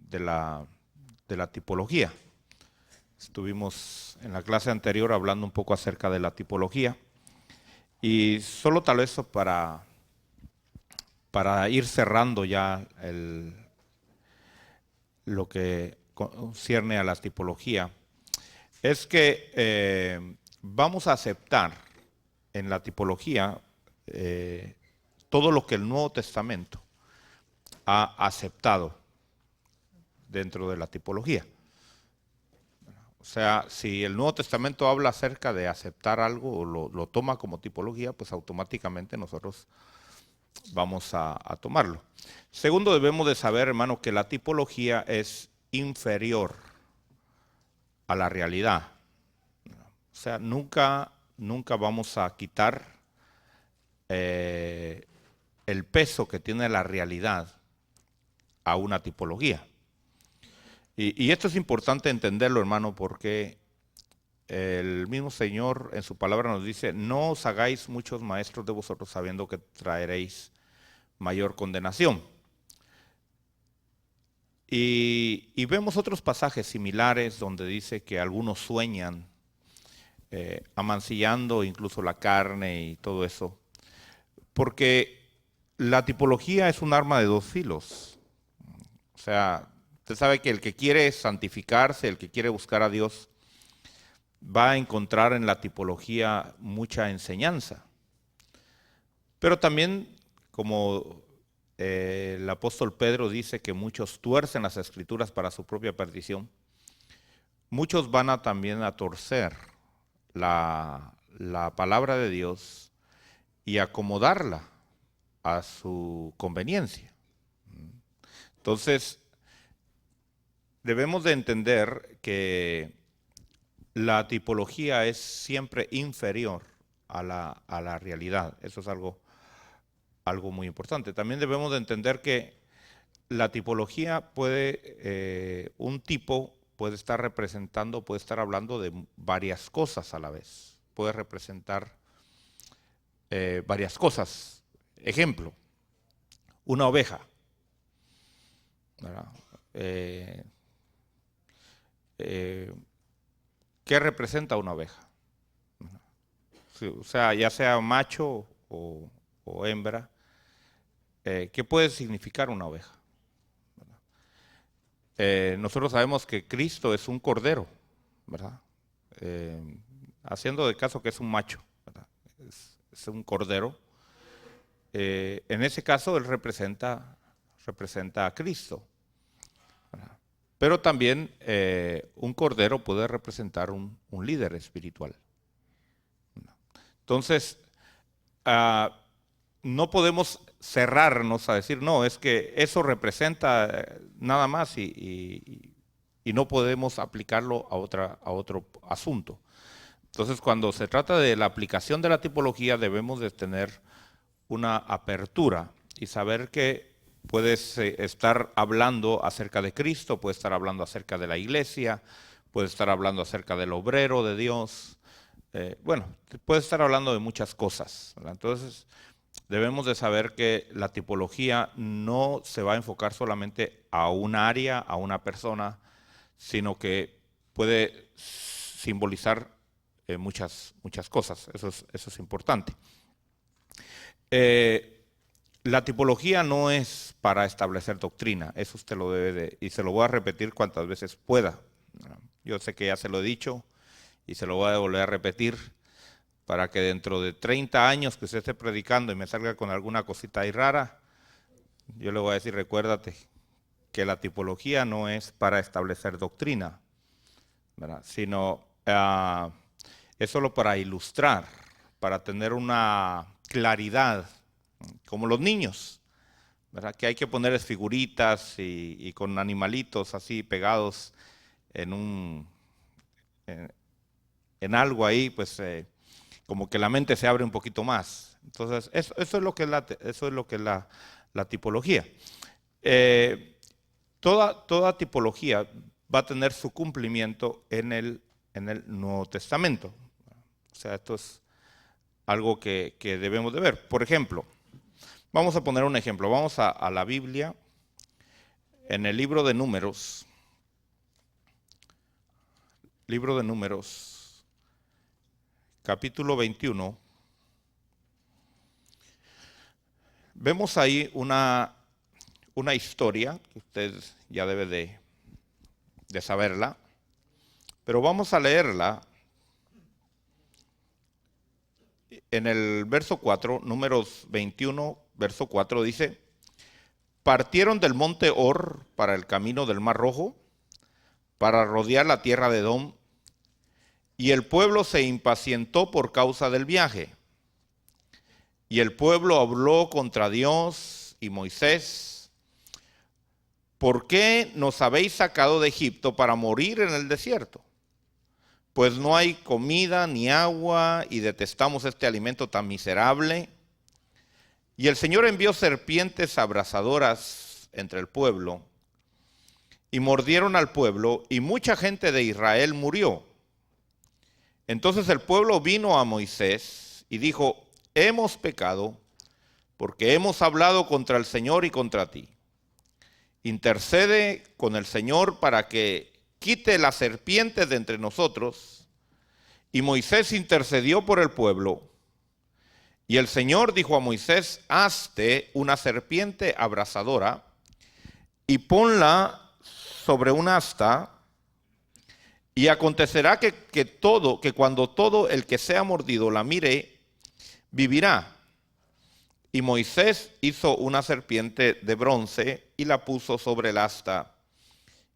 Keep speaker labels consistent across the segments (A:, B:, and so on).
A: de la tipología. Estuvimos en la clase anterior hablando un poco acerca de la tipología y solo tal vez para ir cerrando ya lo que concierne a la tipología, es que vamos a aceptar en la tipología todo lo que el Nuevo Testamento ha aceptado dentro de la tipología. O sea, si el Nuevo Testamento habla acerca de aceptar algo o lo toma como tipología, pues automáticamente nosotros vamos a tomarlo. Segundo, debemos de saber, hermano, que la tipología es inferior a la realidad. O sea, nunca vamos a quitar el peso que tiene la realidad a una tipología. Y esto es importante entenderlo, hermano, porque el mismo Señor en su palabra nos dice: no os hagáis muchos maestros de vosotros, sabiendo que traeréis mayor condenación. Y vemos otros pasajes similares donde dice que algunos sueñan amancillando incluso la carne y todo eso, porque la tipología es un arma de dos filos. O sea, usted sabe que el que quiere santificarse, el que quiere buscar a Dios, va a encontrar en la tipología mucha enseñanza. Pero también, como el apóstol Pedro dice que muchos tuercen las escrituras para su propia perdición, muchos van también a torcer la palabra de Dios y acomodarla a su conveniencia. Entonces, debemos de entender que la tipología es siempre inferior a la realidad. Eso es algo muy importante. También debemos de entender que la tipología un tipo puede estar representando, puede estar hablando de varias cosas a la vez. Puede representar varias cosas. Ejemplo, una oveja, ¿verdad? ¿Qué representa una oveja? Sí, o sea, ya sea macho o hembra, ¿qué puede significar una oveja? Nosotros sabemos que Cristo es un cordero, ¿verdad? Haciendo de caso que es un macho, ¿verdad? Es un cordero. En ese caso, él representa a Cristo, ¿verdad? Pero también un cordero puede representar un líder espiritual. Entonces, no podemos cerrarnos a decir, no, es que eso representa nada más y no podemos aplicarlo a otro asunto. Entonces, cuando se trata de la aplicación de la tipología, debemos de tener una apertura y saber que puedes estar hablando acerca de Cristo, puedes estar hablando acerca de la iglesia, puedes estar hablando acerca del obrero de Dios. Bueno, puedes estar hablando de muchas cosas, ¿verdad? Entonces, debemos de saber que la tipología no se va a enfocar solamente a un área, a una persona, sino que puede simbolizar muchas cosas. Eso es importante. La tipología no es para establecer doctrina, eso usted lo debe de, y se lo voy a repetir cuantas veces pueda. Yo sé que ya se lo he dicho y se lo voy a volver a repetir para que dentro de 30 años que usted esté predicando y me salga con alguna cosita ahí rara, yo le voy a decir: recuérdate que la tipología no es para establecer doctrina, ¿verdad? Sino es solo para ilustrar, para tener una claridad, como los niños, ¿verdad? Que hay que ponerles figuritas y con animalitos así pegados en algo ahí, pues como que la mente se abre un poquito más. Entonces, eso es lo que es la tipología. Toda tipología va a tener su cumplimiento en el Nuevo Testamento. O sea, esto es algo que debemos de ver. Por ejemplo, vamos a poner un ejemplo. Vamos a la Biblia, en el libro de Números, capítulo 21, vemos ahí una historia que usted ya debe de saberla, pero vamos a leerla en el verso 4, Números 21, verso 4, dice: partieron del monte Hor para el camino del Mar Rojo, para rodear la tierra de Edom, y el pueblo se impacientó por causa del viaje. Y el pueblo habló contra Dios y Moisés: ¿por qué nos habéis sacado de Egipto para morir en el desierto? Pues no hay comida ni agua, y detestamos este alimento tan miserable. Y el Señor envió serpientes abrasadoras entre el pueblo, y mordieron al pueblo, y mucha gente de Israel murió. Entonces el pueblo vino a Moisés y dijo: hemos pecado, porque hemos hablado contra el Señor y contra ti. Intercede con el Señor para que quite las serpientes de entre nosotros. Y Moisés intercedió por el pueblo. Y el Señor dijo a Moisés: hazte una serpiente abrasadora y ponla sobre un asta, y acontecerá que cuando todo el que sea mordido la mire, vivirá. Y Moisés hizo una serpiente de bronce y la puso sobre el asta.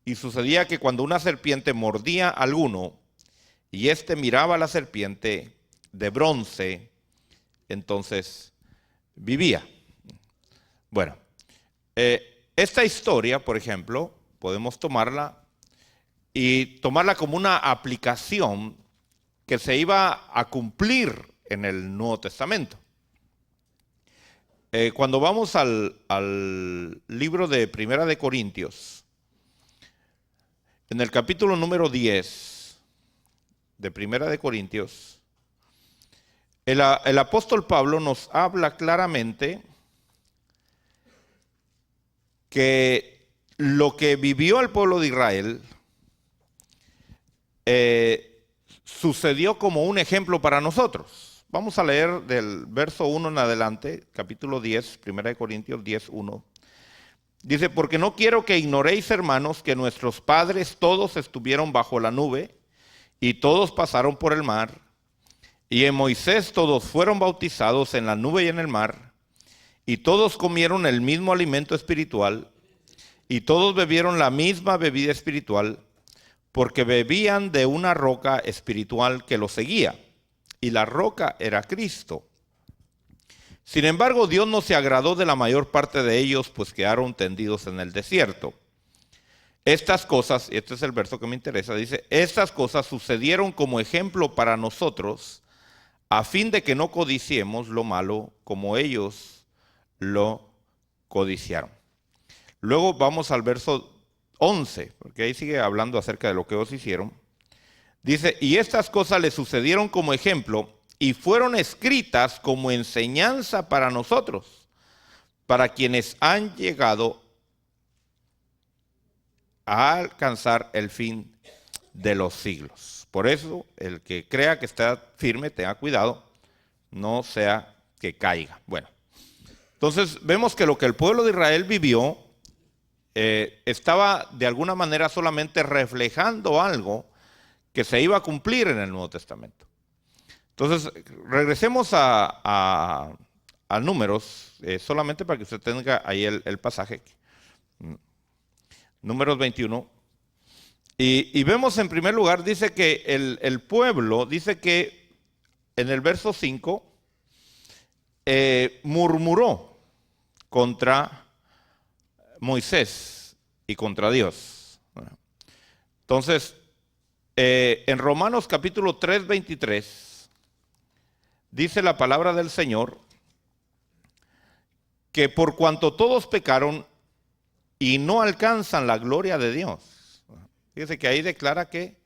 A: Y sucedía que cuando una serpiente mordía a alguno, y éste miraba a la serpiente de bronce, entonces vivía. Bueno, esta historia, por ejemplo, podemos tomarla como una aplicación que se iba a cumplir en el Nuevo Testamento. Cuando vamos al libro de Primera de Corintios, en el capítulo número 10 de Primera de Corintios, el apóstol Pablo nos habla claramente que lo que vivió el pueblo de Israel sucedió como un ejemplo para nosotros. Vamos a leer del verso 1 en adelante, capítulo 10, Primera de Corintios 10, 1. Dice: porque no quiero que ignoréis, hermanos, que nuestros padres todos estuvieron bajo la nube, y todos pasaron por el mar, y en Moisés todos fueron bautizados en la nube y en el mar, y todos comieron el mismo alimento espiritual, y todos bebieron la misma bebida espiritual, porque bebían de una roca espiritual que los seguía, y la roca era Cristo. Sin embargo, Dios no se agradó de la mayor parte de ellos, pues quedaron tendidos en el desierto. Estas cosas, y este es el verso que me interesa, dice: estas cosas sucedieron como ejemplo para nosotros, a fin de que no codiciemos lo malo como ellos lo codiciaron. Luego vamos al verso 11, porque ahí sigue hablando acerca de lo que ellos hicieron. Dice: y estas cosas les sucedieron como ejemplo y fueron escritas como enseñanza para nosotros, para quienes han llegado a alcanzar el fin de los siglos. Por eso, el que crea que está firme, tenga cuidado, no sea que caiga. Bueno, entonces vemos que lo que el pueblo de Israel vivió estaba de alguna manera solamente reflejando algo que se iba a cumplir en el Nuevo Testamento. Entonces, regresemos a Números, solamente para que usted tenga ahí el pasaje. Números 21. Y vemos en primer lugar, dice que el pueblo, dice que en el verso 5, murmuró contra Moisés y contra Dios. Entonces, en Romanos capítulo 3, 23, dice la palabra del Señor que por cuanto todos pecaron y no alcanzan la gloria de Dios. Fíjese que ahí declara que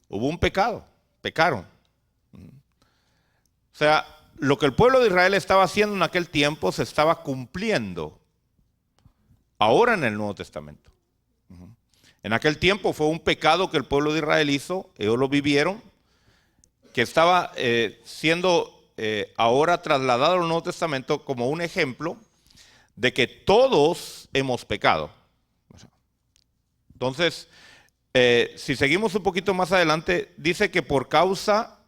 A: hubo un pecado, pecaron. O sea, lo que el pueblo de Israel estaba haciendo en aquel tiempo se estaba cumpliendo ahora en el Nuevo Testamento. En aquel tiempo fue un pecado que el pueblo de Israel hizo, ellos lo vivieron, que estaba siendo ahora trasladado al Nuevo Testamento como un ejemplo de que todos hemos pecado. Entonces, si seguimos un poquito más adelante, dice que por causa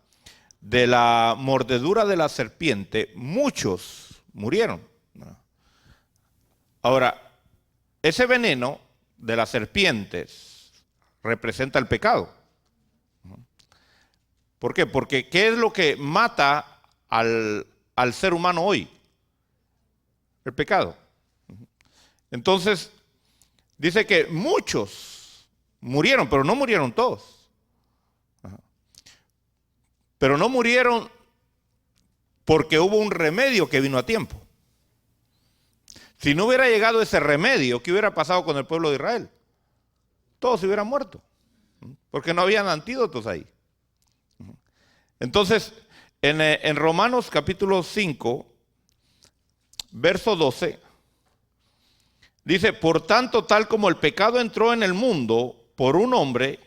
A: de la mordedura de la serpiente, muchos murieron. Ahora, ese veneno de las serpientes representa el pecado. ¿Por qué? Porque ¿qué es lo que mata al ser humano hoy? El pecado. Entonces, dice que muchos murieron, pero no murieron todos. Pero no murieron porque hubo un remedio que vino a tiempo. Si no hubiera llegado ese remedio, ¿qué hubiera pasado con el pueblo de Israel? Todos se hubieran muerto, porque no habían antídotos ahí. Entonces, en Romanos capítulo 5, verso 12, dice, por tanto, tal como el pecado entró en el mundo por un hombre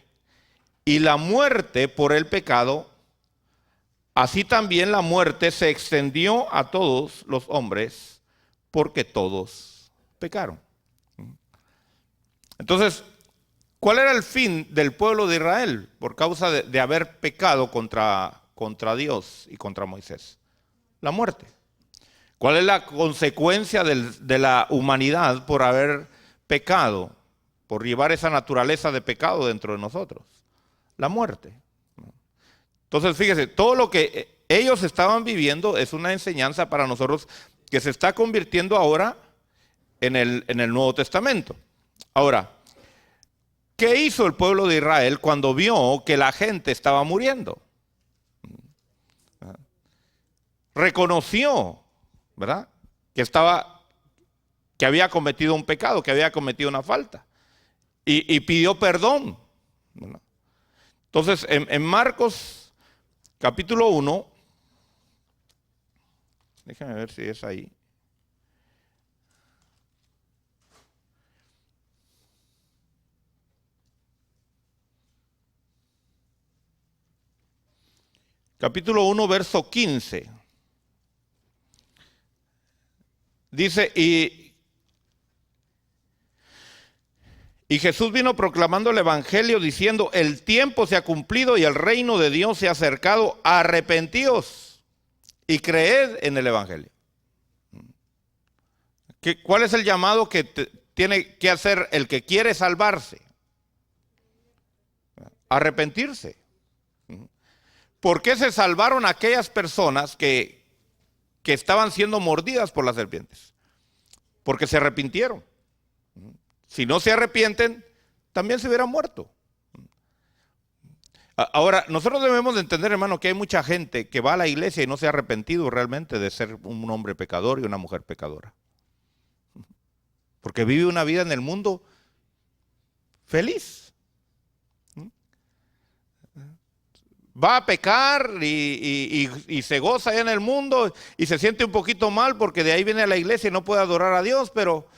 A: y la muerte por el pecado, así también la muerte se extendió a todos los hombres porque todos pecaron. Entonces, ¿cuál era el fin del pueblo de Israel por causa de haber pecado contra Dios y contra Moisés? La muerte. ¿Cuál es la consecuencia de la humanidad por haber pecado, por llevar esa naturaleza de pecado dentro de nosotros? La muerte. Entonces, fíjese, todo lo que ellos estaban viviendo es una enseñanza para nosotros que se está convirtiendo ahora en el Nuevo Testamento. Ahora, ¿qué hizo el pueblo de Israel cuando vio que la gente estaba muriendo? Reconoció, ¿verdad? Que había cometido un pecado, que había cometido una falta. Y pidió perdón, ¿verdad? Entonces, en Marcos capítulo 1, déjame ver si es ahí. Capítulo 1, verso 15. Dice, y Jesús vino proclamando el evangelio diciendo, el tiempo se ha cumplido y el reino de Dios se ha acercado, arrepentíos y creed en el evangelio. ¿Cuál es el llamado que tiene que hacer el que quiere salvarse? Arrepentirse. ¿Por qué se salvaron aquellas personas que estaban siendo mordidas por las serpientes? Porque se arrepintieron. Si no se arrepienten, también se hubieran muerto. Ahora, nosotros debemos de entender, hermano, que hay mucha gente que va a la iglesia y no se ha arrepentido realmente de ser un hombre pecador y una mujer pecadora. Porque vive una vida en el mundo feliz. Va a pecar y se goza allá en el mundo y se siente un poquito mal porque de ahí viene a la iglesia y no puede adorar a Dios, pero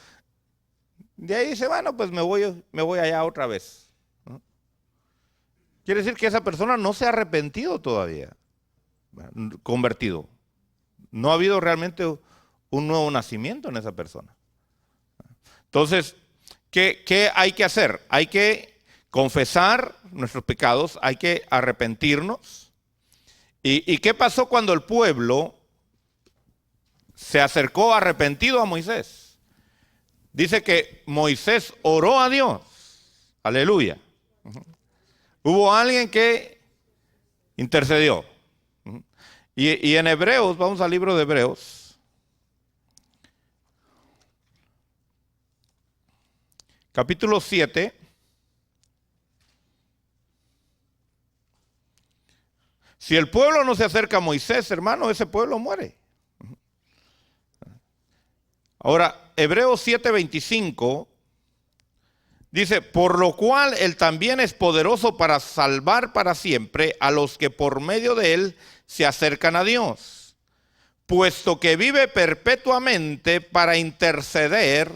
A: de ahí dice, bueno, pues me voy allá otra vez. ¿No? Quiere decir que esa persona no se ha arrepentido todavía, convertido. No ha habido realmente un nuevo nacimiento en esa persona. Entonces, ¿qué hay que hacer? Hay que confesar nuestros pecados, hay que arrepentirnos. ¿Y qué pasó cuando el pueblo se acercó arrepentido a Moisés? Dice que Moisés oró a Dios. Aleluya. Hubo alguien que intercedió. Y en Hebreos, vamos al libro de Hebreos. Capítulo 7. Si el pueblo no se acerca a Moisés, hermano, ese pueblo muere. Ahora, Hebreos 7:25 dice, por lo cual él también es poderoso para salvar para siempre a los que por medio de él se acercan a Dios, puesto que vive perpetuamente para interceder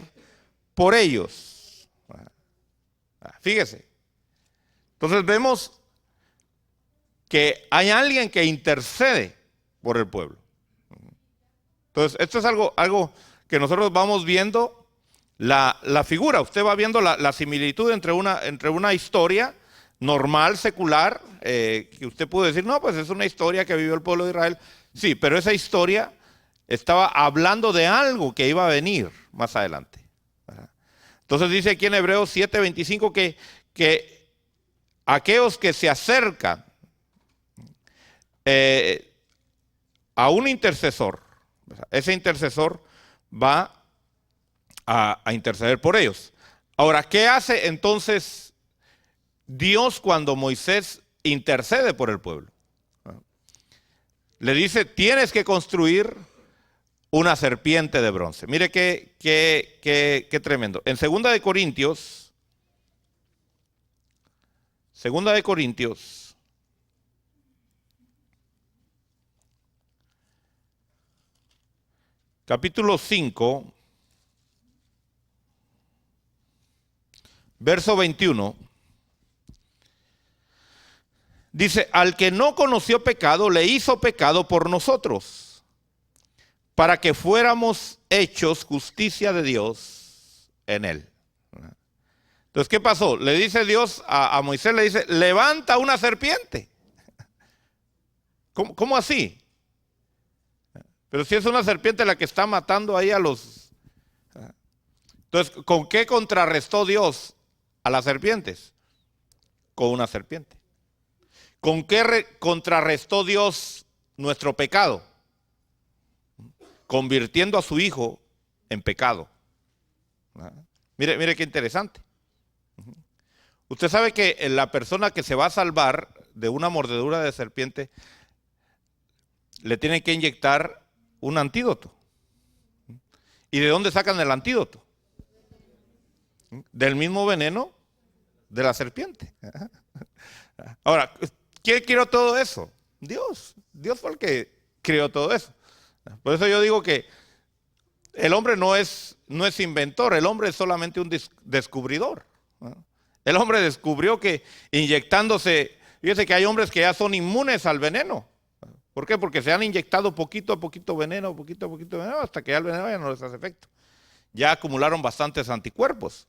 A: por ellos. Fíjese. Entonces vemos que hay alguien que intercede por el pueblo. Entonces, esto es algo que nosotros vamos viendo la figura. Usted va viendo la similitud entre una historia normal, secular, que usted puede decir, no, pues es una historia que vivió el pueblo de Israel. Sí, pero esa historia estaba hablando de algo que iba a venir más adelante. Entonces dice aquí en Hebreos 7:25 que aquellos que se acercan a un intercesor, ese intercesor va a interceder por ellos. Ahora, ¿qué hace entonces Dios cuando Moisés intercede por el pueblo? Le dice, tienes que construir una serpiente de bronce. Mire qué tremendo. En 2 de Corintios, capítulo 5, verso 21, dice, al que no conoció pecado, le hizo pecado por nosotros, para que fuéramos hechos justicia de Dios en él. Entonces, ¿qué pasó? Le dice Dios a Moisés, le dice, levanta una serpiente. ¿Cómo así? Pero si es una serpiente la que está matando ahí a los... Entonces, ¿con qué contrarrestó Dios a las serpientes? Con una serpiente. ¿Con qué contrarrestó Dios nuestro pecado? Convirtiendo a su hijo en pecado. Mire qué interesante. Usted sabe que la persona que se va a salvar de una mordedura de serpiente le tiene que inyectar un antídoto. ¿Y de dónde sacan el antídoto? Del mismo veneno de la serpiente. Ahora, ¿quién creó todo eso? Dios. Dios fue el que creó todo eso. Por eso yo digo que el hombre no es inventor, el hombre es solamente un descubridor. El hombre descubrió que inyectándose, fíjese que hay hombres que ya son inmunes al veneno. ¿Por qué? Porque se han inyectado poquito a poquito veneno, hasta que ya el veneno ya no les hace efecto. Ya acumularon bastantes anticuerpos.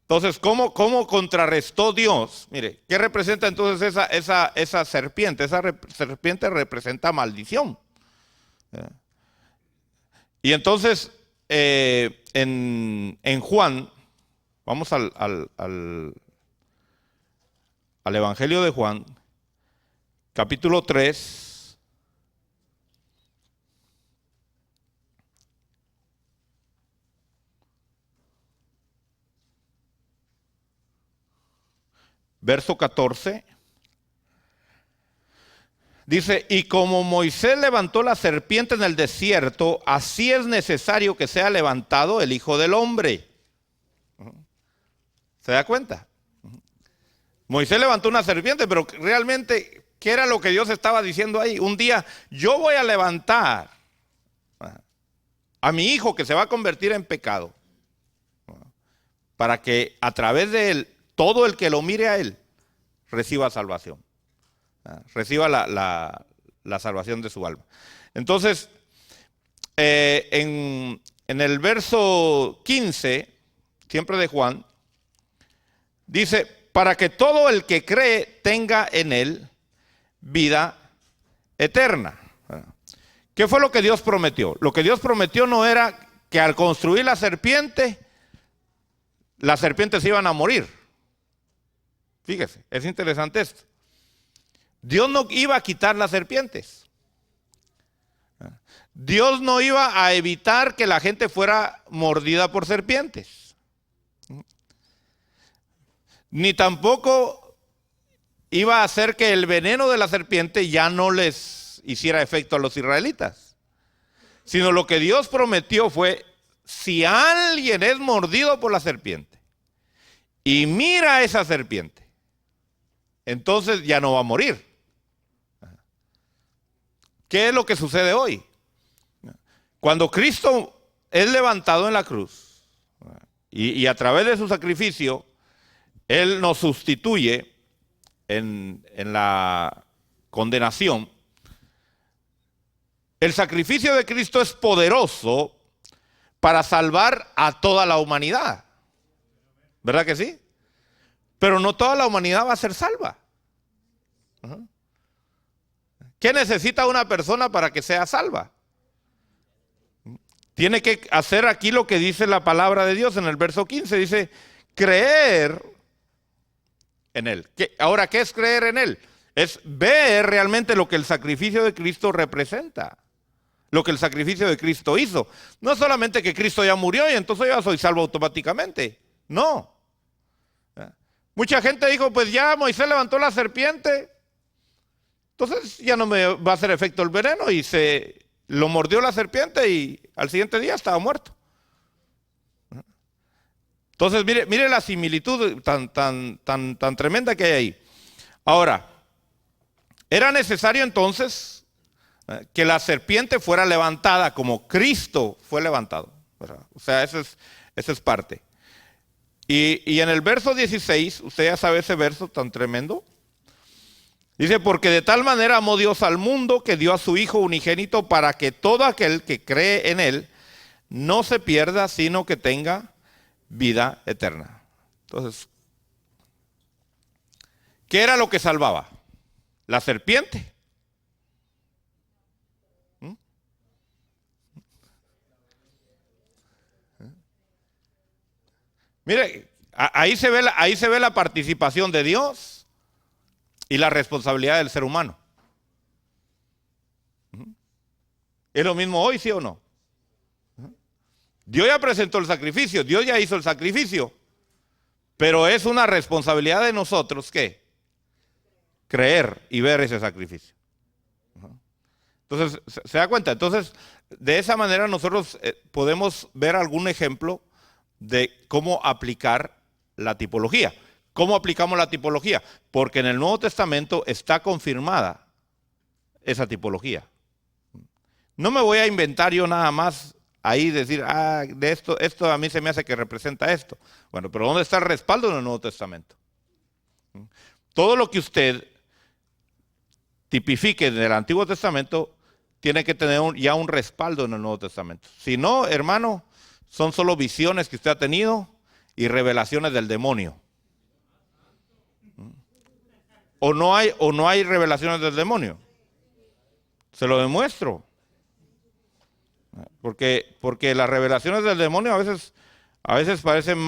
A: Entonces, ¿cómo contrarrestó Dios? Mire, ¿qué representa entonces esa serpiente? Esa serpiente representa maldición. Y entonces, en Juan, vamos al Evangelio de Juan, capítulo 3. Verso 14, dice, y como Moisés levantó la serpiente en el desierto, así es necesario que sea levantado el Hijo del Hombre. ¿Se da cuenta? Moisés levantó una serpiente, pero realmente, ¿qué era lo que Dios estaba diciendo ahí? Un día, yo voy a levantar a mi hijo que se va a convertir en pecado, para que a través de él, todo el que lo mire a él, reciba salvación. Reciba la salvación de su alma. Entonces, en el verso 15, siempre de Juan, dice, para que todo el que cree tenga en él vida eterna. ¿Qué fue lo que Dios prometió? Lo que Dios prometió no era que al construir la serpiente, las serpientes iban a morir. Fíjese, es interesante esto. Dios no iba a quitar las serpientes. Dios no iba a evitar que la gente fuera mordida por serpientes. Ni tampoco iba a hacer que el veneno de la serpiente ya no les hiciera efecto a los israelitas. Sino lo que Dios prometió fue, si alguien es mordido por la serpiente y mira a esa serpiente, entonces ya no va a morir. ¿Qué es lo que sucede hoy? Cuando Cristo es levantado en la cruz y a través de su sacrificio Él nos sustituye en la condenación. El sacrificio de Cristo es poderoso para salvar a toda la humanidad. ¿Verdad que sí? Pero no toda la humanidad va a ser salva. ¿Qué necesita una persona para que sea salva? Tiene que hacer aquí lo que dice la palabra de Dios en el verso 15. Dice, creer en Él. Ahora, ¿qué es creer en Él? Es ver realmente lo que el sacrificio de Cristo representa. Lo que el sacrificio de Cristo hizo. No solamente que Cristo ya murió y entonces yo ya soy salvo automáticamente. No. Mucha gente dijo, pues ya Moisés levantó la serpiente, entonces ya no me va a hacer efecto el veneno, y se lo mordió la serpiente y al siguiente día estaba muerto. Entonces mire la similitud tan tremenda que hay ahí. Ahora, era necesario entonces que la serpiente fuera levantada como Cristo fue levantado, ¿verdad? O sea, esa es parte. Y en el verso 16, usted ya sabe ese verso tan tremendo. Dice, porque de tal manera amó Dios al mundo que dio a su Hijo unigénito para que todo aquel que cree en Él no se pierda, sino que tenga vida eterna. Entonces, ¿qué era lo que salvaba? La serpiente. Mire, ahí se ve la participación de Dios y la responsabilidad del ser humano. ¿Es lo mismo hoy, sí o no? Dios ya presentó el sacrificio, Dios ya hizo el sacrificio, pero es una responsabilidad de nosotros, ¿qué? Creer y ver ese sacrificio. Entonces, ¿se da cuenta? Entonces, de esa manera nosotros podemos ver algún ejemplo de cómo aplicar la tipología. ¿Cómo aplicamos la tipología? Porque en el Nuevo Testamento está confirmada esa tipología. No me voy a inventar yo nada más ahí decir, de esto a mí se me hace que representa esto. Bueno, pero ¿dónde está el respaldo en el Nuevo Testamento? Todo lo que usted tipifique en el Antiguo Testamento tiene que tener ya un respaldo en el Nuevo Testamento. Si no, hermano, son solo visiones que usted ha tenido y revelaciones del demonio. ¿O no hay revelaciones del demonio? Se lo demuestro. Porque las revelaciones del demonio a veces parecen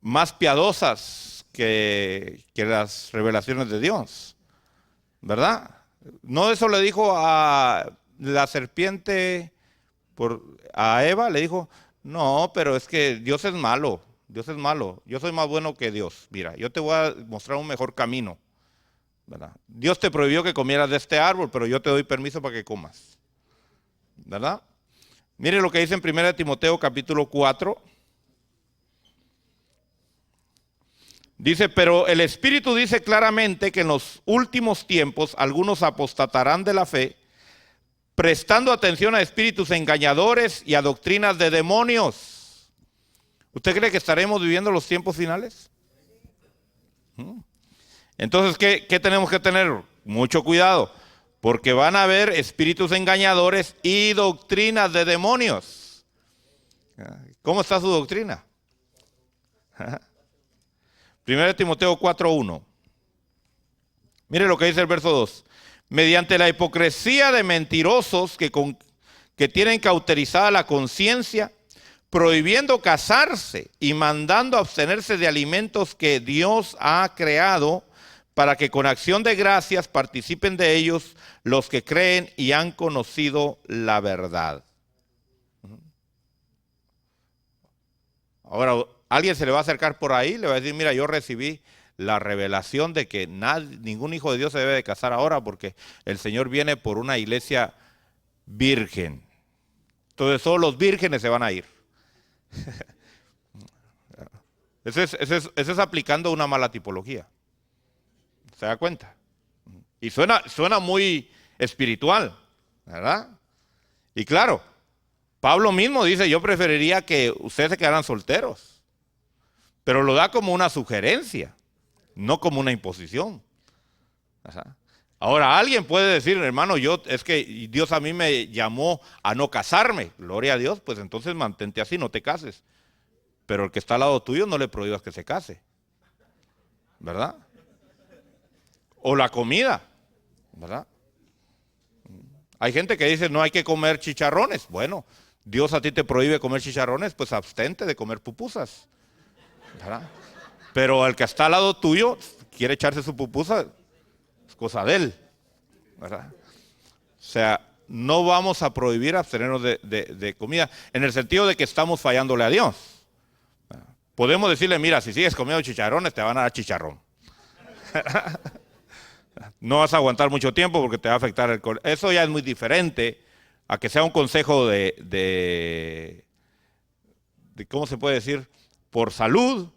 A: más piadosas que las revelaciones de Dios. ¿Verdad? No, eso le dijo a la serpiente a Eva, le dijo, no, pero es que Dios es malo, yo soy más bueno que Dios. Mira, yo te voy a mostrar un mejor camino, ¿verdad? Dios te prohibió que comieras de este árbol, pero yo te doy permiso para que comas, ¿verdad? Mire lo que dice en 1 Timoteo capítulo 4. Dice, pero el Espíritu dice claramente que en los últimos tiempos algunos apostatarán de la fe, prestando atención a espíritus engañadores y a doctrinas de demonios. ¿Usted cree que estaremos viviendo los tiempos finales? Entonces, ¿qué tenemos que tener? Mucho cuidado, porque van a haber espíritus engañadores y doctrinas de demonios. ¿Cómo está su doctrina? 1 Timoteo 4:1. Mire lo que dice el verso 2. Mediante la hipocresía de mentirosos que tienen cauterizada la conciencia, prohibiendo casarse y mandando abstenerse de alimentos que Dios ha creado, para que con acción de gracias participen de ellos los que creen y han conocido la verdad. Ahora, alguien se le va a acercar por ahí, le va a decir, mira, yo recibí la revelación de que ningún hijo de Dios se debe de casar ahora porque el Señor viene por una iglesia virgen. Entonces solo los vírgenes se van a ir. Ese es aplicando una mala tipología. ¿Se da cuenta? Y suena muy espiritual, ¿verdad? Y claro, Pablo mismo dice, yo preferiría que ustedes se quedaran solteros. pero lo da como una sugerencia, no como una imposición. Ajá. Ahora, alguien puede decir, hermano, es que Dios a mí me llamó a no casarme. Gloria a Dios, pues entonces mantente así, no te cases. Pero el que está al lado tuyo no le prohíbas que se case, ¿verdad? O la comida, ¿verdad? Hay gente que dice, no hay que comer chicharrones. Bueno, Dios a ti te prohíbe comer chicharrones, pues abstente de comer pupusas, ¿verdad? Pero el que está al lado tuyo quiere echarse su pupusa, es cosa de él, ¿verdad? O sea, no vamos a prohibir abstenernos de comida en el sentido de que estamos fallándole a Dios. Podemos decirle, mira, si sigues comiendo chicharrones, te van a dar chicharrón. No vas a aguantar mucho tiempo porque te va a afectar el corazón. Eso ya es muy diferente a que sea un consejo de ¿cómo se puede decir? Por salud,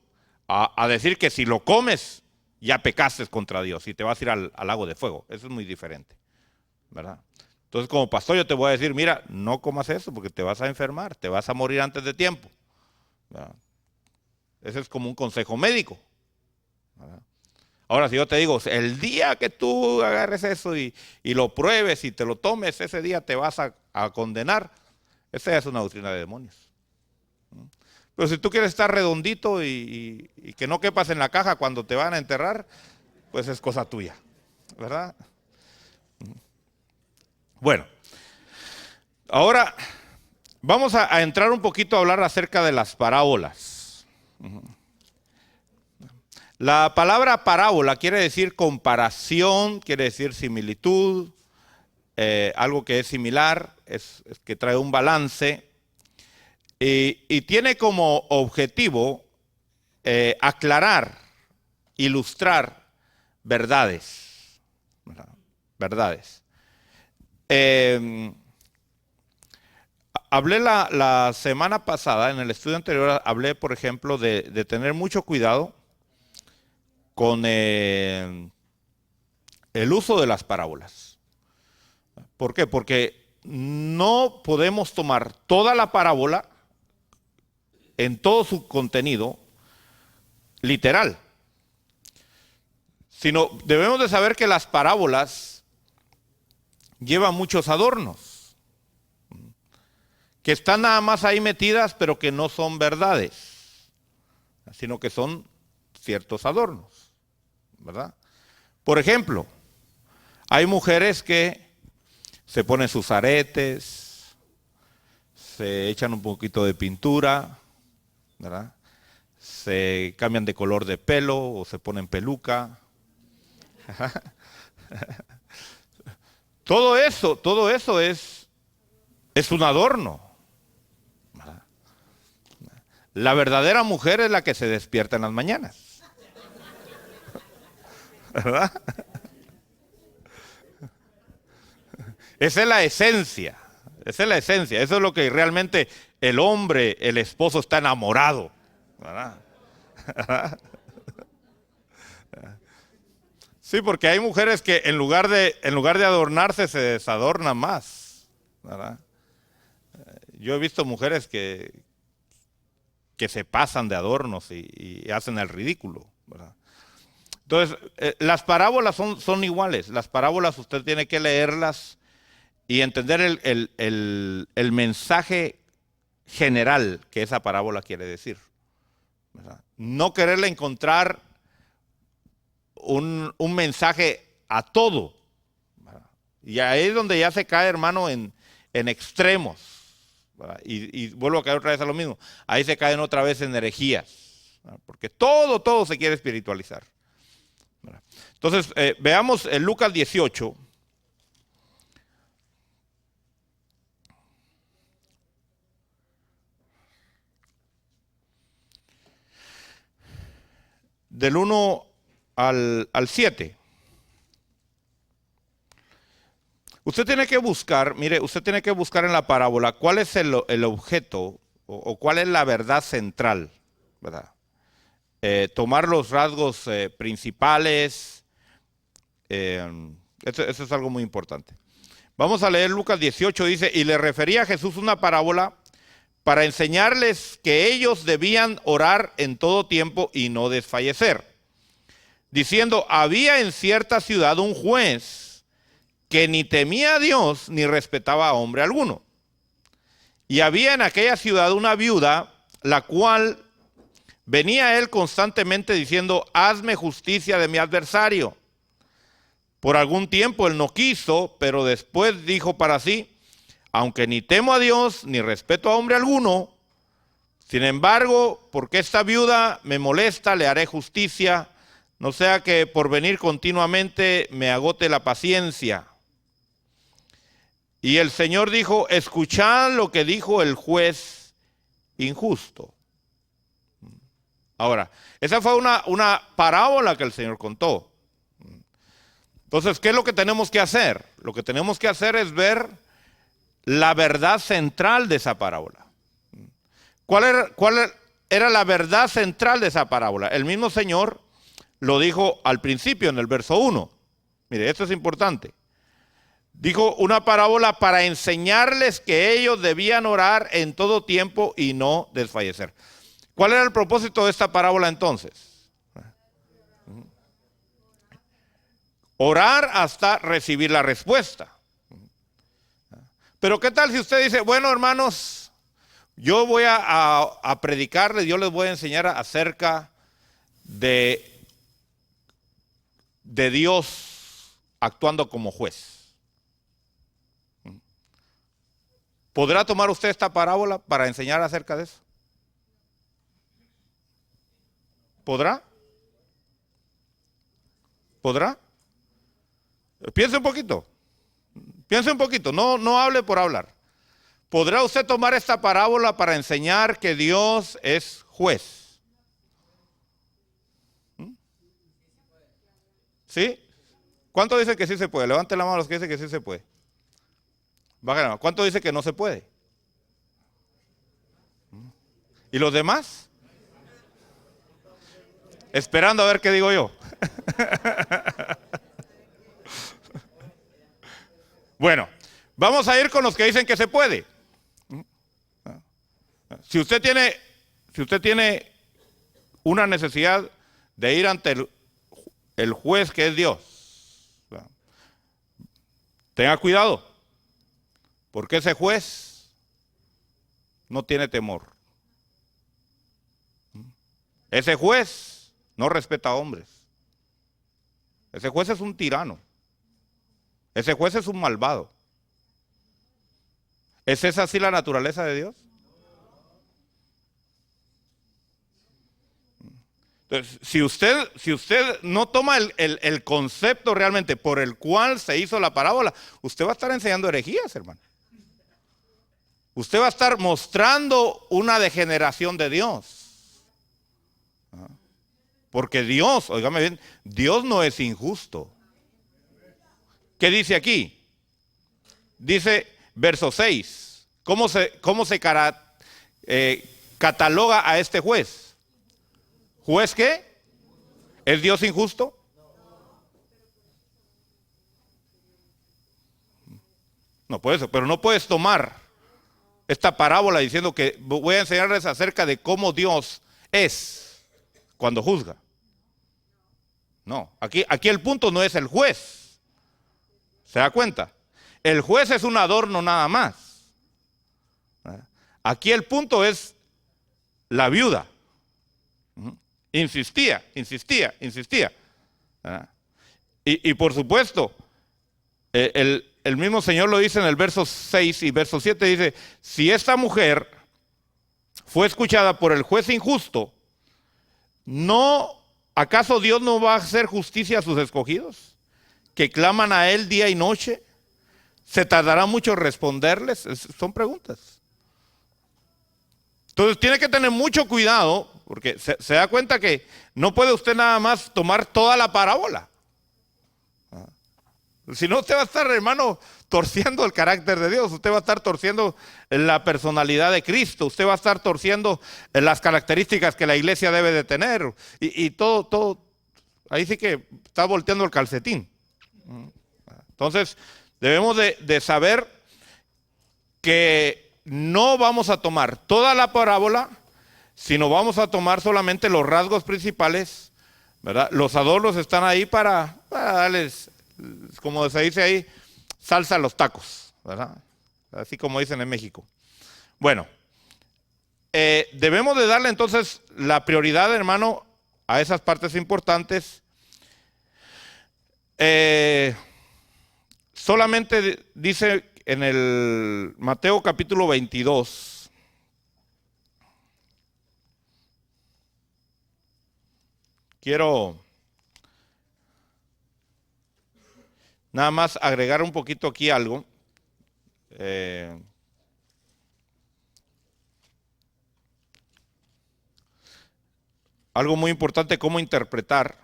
A: a decir que si lo comes, ya pecaste contra Dios y te vas a ir al lago de fuego. Eso es muy diferente, ¿verdad? Entonces, como pastor, yo te voy a decir, mira, no comas eso porque te vas a enfermar, te vas a morir antes de tiempo, ¿verdad? Ese es como un consejo médico, ¿verdad? Ahora, si yo te digo, el día que tú agarres eso y lo pruebes y te lo tomes, ese día te vas a condenar, esa es una doctrina de demonios. Pero si tú quieres estar redondito y que no quepas en la caja cuando te van a enterrar, pues es cosa tuya, ¿verdad? Bueno, ahora vamos a entrar un poquito a hablar acerca de las parábolas. La palabra parábola quiere decir comparación, quiere decir similitud, algo que es similar, es que trae un balance y tiene como objetivo aclarar, ilustrar verdades. Verdades. Hablé la semana pasada, en el estudio anterior, hablé, por ejemplo, de tener mucho cuidado con el uso de las parábolas. ¿Por qué? Porque no podemos tomar toda la parábola en todo su contenido literal, sino debemos de saber que las parábolas llevan muchos adornos, que están nada más ahí metidas, pero que no son verdades, sino que son ciertos adornos, ¿verdad? Por ejemplo, hay mujeres que se ponen sus aretes, se echan un poquito de pintura, ¿verdad? Se cambian de color de pelo o se ponen peluca. Todo eso es un adorno, ¿verdad? La verdadera mujer es la que se despierta en las mañanas, ¿verdad? Esa es la esencia, esa es la esencia, eso es lo que realmente el hombre, el esposo está enamorado, ¿verdad? Sí, porque hay mujeres que en lugar de adornarse se desadornan más, ¿verdad? Yo he visto mujeres que se pasan de adornos y hacen el ridículo, ¿verdad? Entonces, las parábolas son iguales. Las parábolas usted tiene que leerlas y entender el mensaje general que esa parábola quiere decir, ¿verdad? No quererle encontrar un mensaje a todo, ¿verdad? Y ahí es donde ya se cae, hermano, en extremos, ¿verdad? Y vuelvo a caer otra vez a lo mismo. Ahí se caen otra vez en herejías, ¿verdad? Porque todo se quiere espiritualizar, ¿verdad? Entonces, veamos en Lucas 18. Del 1 al 7. Usted tiene que buscar, mire, usted tiene que buscar en la parábola cuál es el objeto o cuál es la verdad central, ¿verdad? Tomar los rasgos principales, eso es algo muy importante. Vamos a leer Lucas 18, dice, y le refería a Jesús una parábola para enseñarles que ellos debían orar en todo tiempo y no desfallecer, diciendo, había en cierta ciudad un juez que ni temía a Dios ni respetaba a hombre alguno. Y había en aquella ciudad una viuda, la cual venía a él constantemente diciendo, hazme justicia de mi adversario. Por algún tiempo él no quiso, pero después dijo para sí, aunque ni temo a Dios ni respeto a hombre alguno, sin embargo, porque esta viuda me molesta, le haré justicia, no sea que por venir continuamente me agote la paciencia. Y el Señor dijo, escuchad lo que dijo el juez injusto. Ahora, esa fue una parábola que el Señor contó. Entonces, ¿qué es lo que tenemos que hacer? Lo que tenemos que hacer es ver la verdad central de esa parábola. ¿Cuál era la verdad central de esa parábola? El mismo Señor lo dijo al principio en el verso 1. Mire, esto es importante. Dijo una parábola para enseñarles que ellos debían orar en todo tiempo y no desfallecer. ¿Cuál era el propósito de esta parábola entonces? Orar hasta recibir la respuesta. Pero ¿qué tal si usted dice, bueno, hermanos, yo voy a predicarles, yo les voy a enseñar acerca de Dios actuando como juez? ¿Podrá tomar usted esta parábola para enseñar acerca de eso? ¿Podrá? ¿Podrá? Piense un poquito. Piense un poquito. No hable por hablar. ¿Podrá usted tomar esta parábola para enseñar que Dios es juez? ¿Sí? ¿Cuánto dice que sí se puede? Levante la mano los que dicen que sí se puede. Baja la mano. ¿Cuánto dice que no se puede? ¿Y los demás? Esperando a ver qué digo yo. Bueno, vamos a ir con los que dicen que se puede. Si usted tiene una necesidad de ir ante el juez que es Dios, tenga cuidado, porque ese juez no tiene temor. Ese juez no respeta a hombres. Ese juez es un tirano. Ese juez es un malvado. ¿Es esa así la naturaleza de Dios? Entonces, si usted no toma el concepto realmente por el cual se hizo la parábola, usted va a estar enseñando herejías, hermano. Usted va a estar mostrando una degeneración de Dios. Porque Dios, óigame bien, Dios no es injusto. ¿Qué dice aquí? Dice verso 6. ¿Cómo se cataloga a este juez? ¿Juez qué? ¿Es Dios injusto? No puede ser, pero no puedes tomar esta parábola diciendo que voy a enseñarles acerca de cómo Dios es cuando juzga. No, aquí el punto no es el juez. ¿Se da cuenta? El juez es un adorno nada más. Aquí el punto es la viuda. Insistía. Y por supuesto, el mismo Señor lo dice en el verso 6 y verso 7, dice, si esta mujer fue escuchada por el juez injusto, ¿acaso Dios no va a hacer justicia a sus escogidos? Que claman a Él día y noche. ¿Se tardará mucho en responderles? Son preguntas. Entonces tiene que tener mucho cuidado, porque se da cuenta que no puede usted nada más tomar toda la parábola. Si no, usted va a estar, hermano, torciendo el carácter de Dios. Usted va a estar torciendo la personalidad de Cristo. Usted va a estar torciendo las características que la iglesia debe de tener. Y todo, ahí sí que está volteando el calcetín. Entonces, debemos de saber que no vamos a tomar toda la parábola, sino vamos a tomar solamente los rasgos principales, ¿verdad? Los adornos están ahí para darles, como se dice ahí, salsa a los tacos, ¿verdad? Así como dicen en México. Bueno, debemos de darle entonces la prioridad, hermano, a esas partes importantes. Solamente dice en el Mateo capítulo 22, quiero nada más agregar un poquito aquí algo. Algo muy importante, cómo interpretar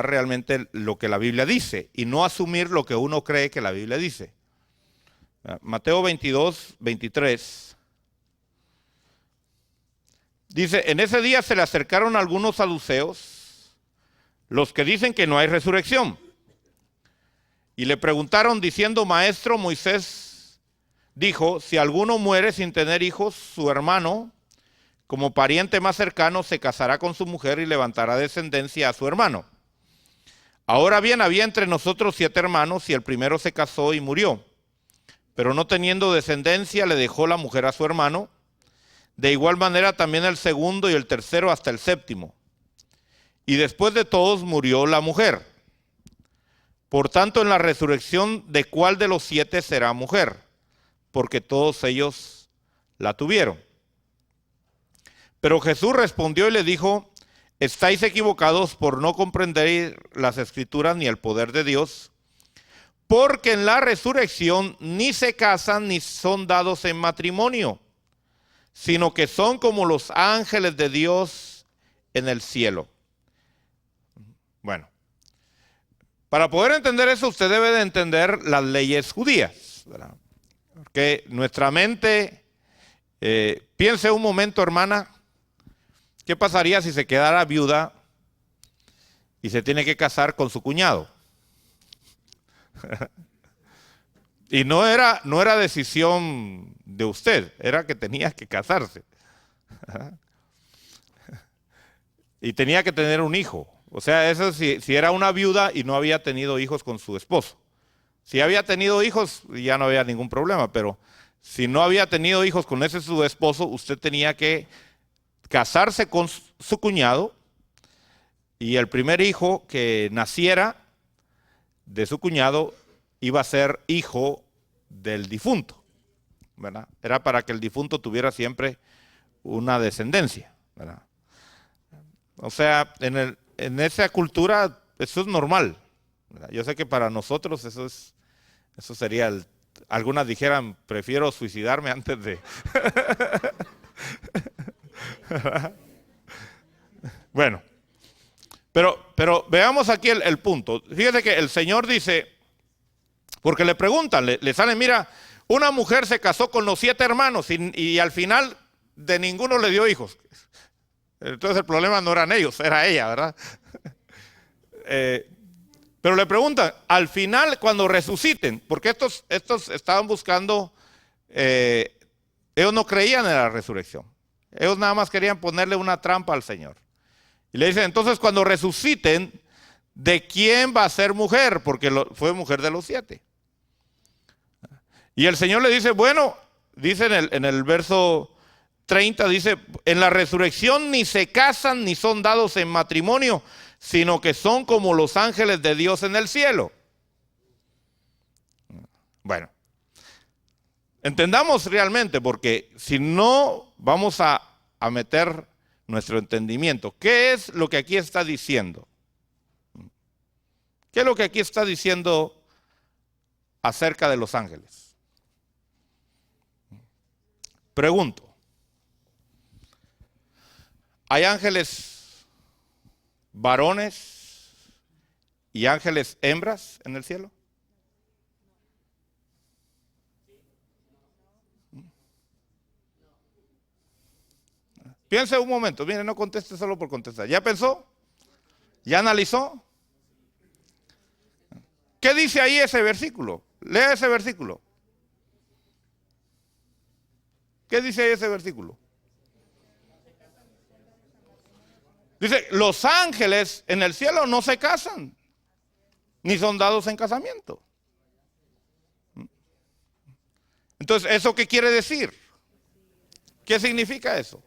A: realmente lo que la Biblia dice y no asumir lo que uno cree que la Biblia dice. Mateo 22, 23. Dice, en ese día se le acercaron algunos saduceos, los que dicen que no hay resurrección. Y le preguntaron diciendo, maestro, Moisés dijo, si alguno muere sin tener hijos, su hermano, como pariente más cercano, se casará con su mujer y levantará descendencia a su hermano. Ahora bien, había entre nosotros 7 hermanos y el primero se casó y murió. Pero no teniendo descendencia, le dejó la mujer a su hermano. De igual manera también el segundo y el tercero hasta el séptimo. Y después de todos murió la mujer. Por tanto, en la resurrección, ¿de cuál de los 7 será mujer? Porque todos ellos la tuvieron. Pero Jesús respondió y le dijo, estáis equivocados por no comprender las Escrituras ni el poder de Dios, porque en la resurrección ni se casan ni son dados en matrimonio, sino que son como los ángeles de Dios en el cielo. Bueno, para poder entender eso, usted debe de entender las leyes judías, ¿verdad? Porque nuestra mente, piense un momento, hermana, ¿qué pasaría si se quedara viuda y se tiene que casar con su cuñado? Y no era decisión de usted, era que tenía que casarse. Y tenía que tener un hijo. O sea, eso si era una viuda y no había tenido hijos con su esposo. Si había tenido hijos, ya no había ningún problema, pero si no había tenido hijos con ese su esposo, usted tenía que casarse con su cuñado y el primer hijo que naciera de su cuñado iba a ser hijo del difunto, ¿verdad? Era para que el difunto tuviera siempre una descendencia, ¿verdad? O sea, en esa cultura eso es normal, ¿verdad? Yo sé que para nosotros eso sería, algunas dijeran, prefiero suicidarme antes de... Bueno, pero veamos aquí el punto. Fíjese que el Señor dice, porque le preguntan, le sale, mira, una mujer se casó con los 7 hermanos y al final de ninguno le dio hijos. Entonces el problema no eran ellos, era ella, ¿verdad? Pero le preguntan, al final cuando resuciten, porque estos estaban buscando, ellos no creían en la resurrección. Ellos nada más querían ponerle una trampa al Señor. Y le dicen, entonces cuando resuciten, ¿de quién va a ser mujer? Porque fue mujer de los 7. Y el Señor le dice, bueno, dice en el verso 30, dice, en la resurrección ni se casan ni son dados en matrimonio, sino que son como los ángeles de Dios en el cielo. Bueno, entendamos realmente, porque si no vamos a meter nuestro entendimiento. ¿Qué es lo que aquí está diciendo? ¿Qué es lo que aquí está diciendo acerca de los ángeles? Pregunto, ¿hay ángeles varones y ángeles hembras en el cielo? Piense un momento, mire, no conteste solo por contestar. ¿Ya pensó? ¿Ya analizó? ¿Qué dice ahí ese versículo? Lea ese versículo. ¿Qué dice ese versículo? Dice, los ángeles en el cielo no se casan, ni son dados en casamiento. Entonces, ¿eso qué quiere decir? ¿Qué significa eso?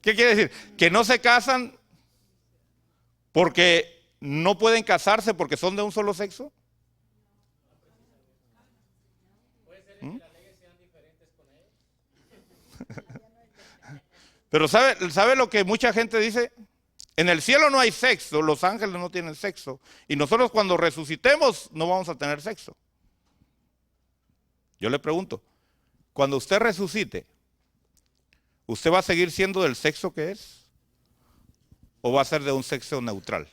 A: ¿Qué quiere decir? Que no se casan porque no pueden casarse porque son de un solo sexo. Pero ¿sabe lo que mucha gente dice? En el cielo no hay sexo, los ángeles no tienen sexo. Y nosotros cuando resucitemos no vamos a tener sexo. Yo le pregunto, cuando usted resucite, ¿usted va a seguir siendo del sexo que es? ¿O va a ser de un sexo neutral?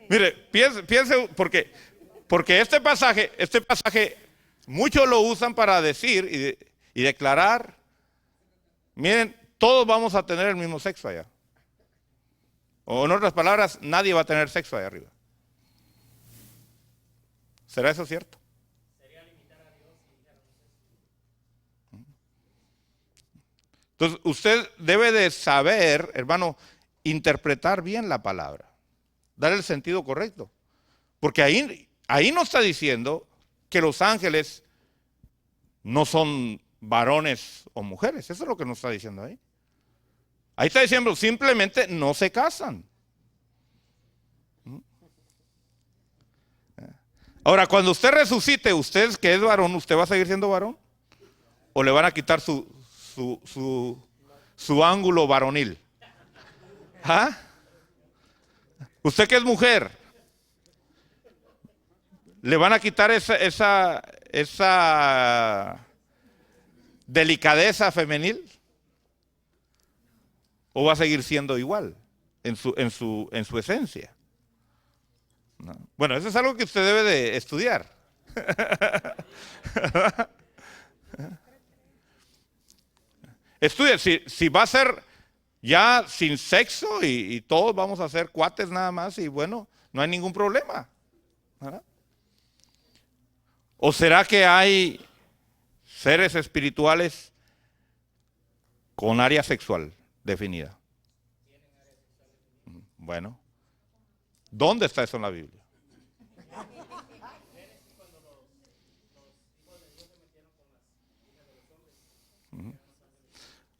A: Mire, piense porque este pasaje, muchos lo usan para decir y declarar, miren, todos vamos a tener el mismo sexo allá. O en otras palabras, nadie va a tener sexo allá arriba. ¿Será eso cierto? Entonces, usted debe de saber, hermano, interpretar bien la palabra, dar el sentido correcto. Porque ahí no está diciendo que los ángeles no son varones o mujeres. Eso es lo que nos está diciendo ahí. Ahí está diciendo simplemente no se casan. Ahora, cuando usted resucite, usted que es varón, ¿usted va a seguir siendo varón? ¿O le van a quitar su ángulo varonil? ¿Ah? Usted que es mujer, ¿le van a quitar esa delicadeza femenil? ¿O va a seguir siendo igual en su esencia? ¿No? Bueno, eso es algo que usted debe de estudiar. Estudie, si va a ser ya sin sexo y todos vamos a ser cuates nada más y bueno, no hay ningún problema. ¿Verdad? ¿O será que hay seres espirituales con área sexual definida? Bueno, ¿dónde está eso en la Biblia?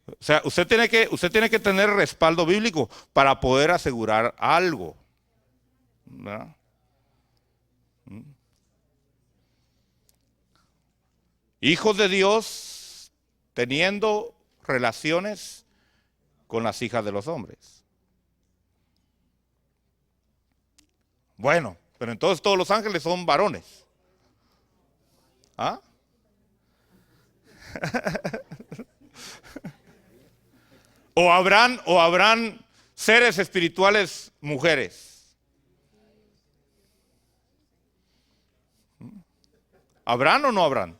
A: O sea, usted tiene que tener respaldo bíblico para poder asegurar algo. ¿Verdad? Hijos de Dios teniendo relaciones con las hijas de los hombres. Bueno, pero entonces todos los ángeles son varones. ¿Ah? o habrán seres espirituales mujeres. ¿Habrán o no habrán?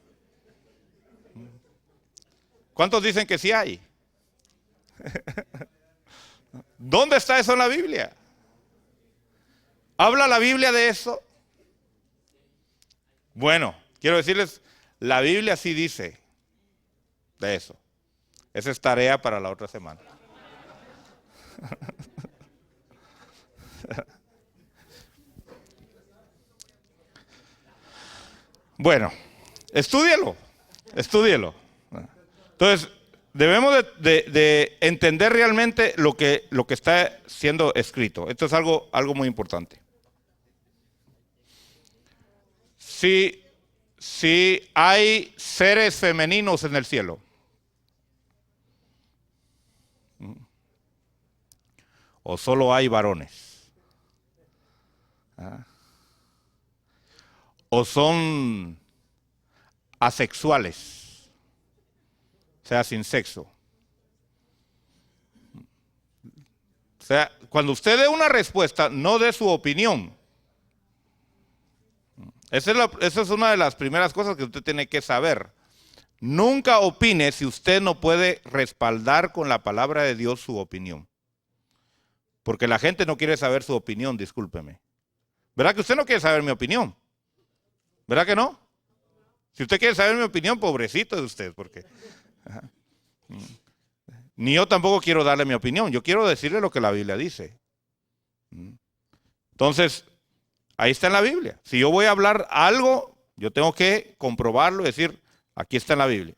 A: ¿Cuántos dicen que sí hay? ¿Dónde está eso en la Biblia? ¿Habla la Biblia de eso? Bueno, quiero decirles, la Biblia sí dice de eso. Esa es tarea para la otra semana. Bueno, estúdielo. Entonces, debemos de entender realmente lo que está siendo escrito. Esto es algo muy importante. Si hay seres femeninos en el cielo, o solo hay varones, o son asexuales, o sea, sin sexo. O sea, cuando usted dé una respuesta, no dé su opinión. Esa es una de las primeras cosas que usted tiene que saber. Nunca opine si usted no puede respaldar con la palabra de Dios su opinión. Porque la gente no quiere saber su opinión, discúlpeme. ¿Verdad que usted no quiere saber mi opinión? ¿Verdad que no? Si usted quiere saber mi opinión, pobrecito de usted, porque ni yo tampoco quiero darle mi opinión. Yo quiero decirle lo que la Biblia dice. Entonces, ahí está en la Biblia. Si yo voy a hablar algo, yo tengo que comprobarlo y decir, aquí está en la Biblia.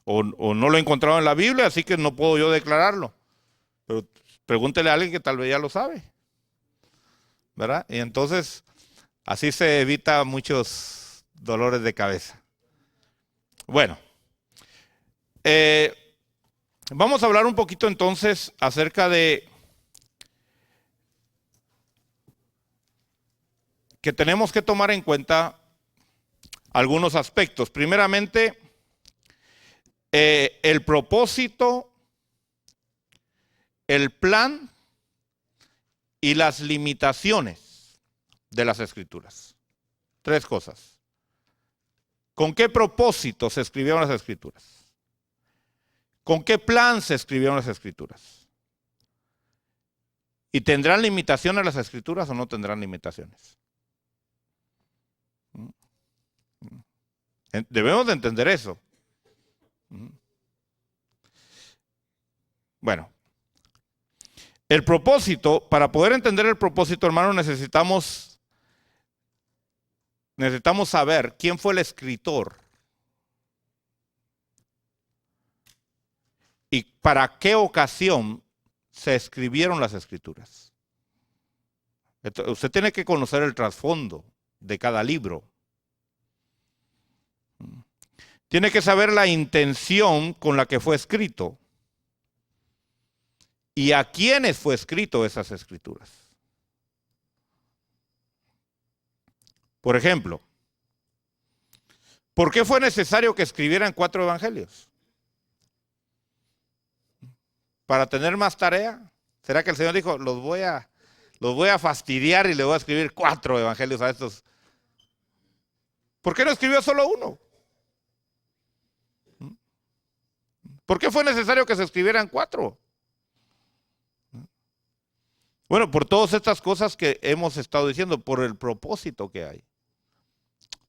A: O no lo he encontrado en la Biblia, así que no puedo yo declararlo. Pero pregúntele a alguien que tal vez ya lo sabe. ¿Verdad? Y entonces, así se evita muchos dolores de cabeza. Bueno, vamos a hablar un poquito entonces acerca de que tenemos que tomar en cuenta algunos aspectos. Primeramente, el propósito, el plan y las limitaciones de las Escrituras. Tres cosas. ¿Con qué propósito se escribieron las Escrituras? ¿Con qué plan se escribieron las Escrituras? ¿Y tendrán limitaciones las Escrituras o no tendrán limitaciones? Debemos de entender eso. Bueno, el propósito, para poder entender el propósito, hermano, necesitamos saber quién fue el escritor y para qué ocasión se escribieron las Escrituras. Usted tiene que conocer el trasfondo de cada libro. Tiene que saber la intención con la que fue escrito y a quiénes fue escrito esas Escrituras. Por ejemplo, ¿por qué fue necesario que escribieran 4 evangelios? ¿Para tener más tarea? ¿Será que el Señor dijo, los voy a fastidiar y le voy a escribir 4 evangelios a estos? ¿Por qué no escribió solo uno? ¿Por qué fue necesario que se escribieran 4? Bueno, por todas estas cosas que hemos estado diciendo, por el propósito que hay.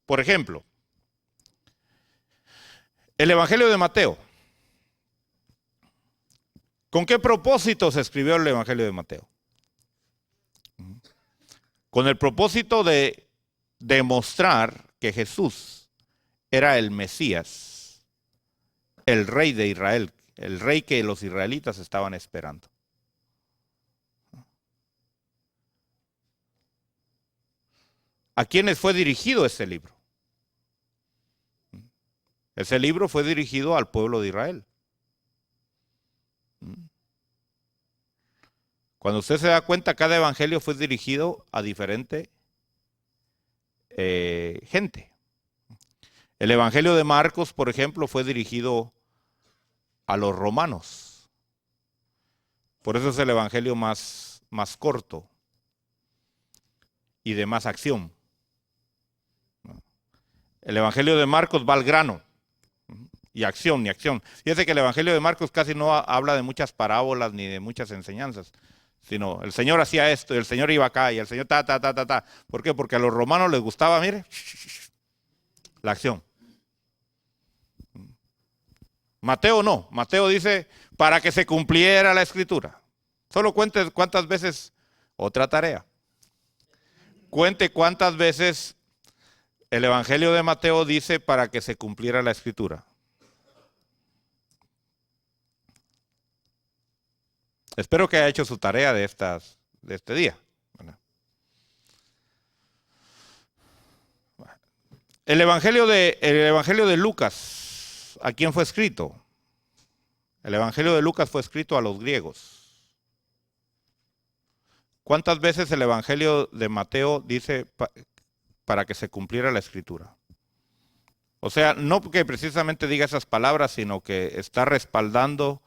A: Por ejemplo, el Evangelio de Mateo. ¿Con qué propósito se escribió el Evangelio de Mateo? Con el propósito de demostrar que Jesús era el Mesías, el rey de Israel, el rey que los israelitas estaban esperando. ¿A quiénes fue dirigido ese libro? Ese libro fue dirigido al pueblo de Israel. Cuando usted se da cuenta, cada evangelio fue dirigido a diferente gente. El evangelio de Marcos, por ejemplo, fue dirigido a los romanos. Por eso es el evangelio más corto y de más acción. El evangelio de Marcos va al grano. Y acción, ni acción. Fíjese que el Evangelio de Marcos casi no habla de muchas parábolas ni de muchas enseñanzas, sino el Señor hacía esto y el Señor iba acá y el Señor ta. ¿Por qué? Porque a los romanos les gustaba, mire, la acción. Mateo no. Mateo dice, para que se cumpliera la Escritura. Solo cuente cuántas veces, otra tarea. Cuente cuántas veces el Evangelio de Mateo dice para que se cumpliera la Escritura. Espero que haya hecho su tarea de este día. El Evangelio de Lucas, ¿a quién fue escrito? El Evangelio de Lucas fue escrito a los griegos. ¿Cuántas veces el Evangelio de Mateo dice para que se cumpliera la Escritura? O sea, no que precisamente diga esas palabras, sino que está respaldando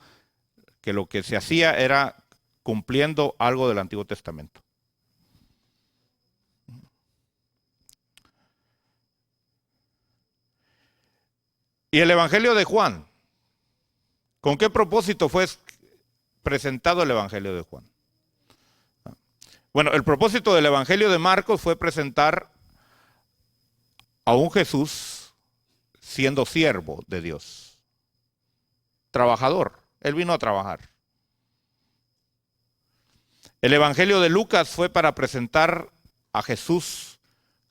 A: que lo que se hacía era cumpliendo algo del Antiguo Testamento. ¿Y el Evangelio de Juan? ¿Con qué propósito fue presentado el Evangelio de Juan? Bueno, el propósito del Evangelio de Marcos fue presentar a un Jesús siendo siervo de Dios, trabajador. Él vino a trabajar. El Evangelio de Lucas fue para presentar a Jesús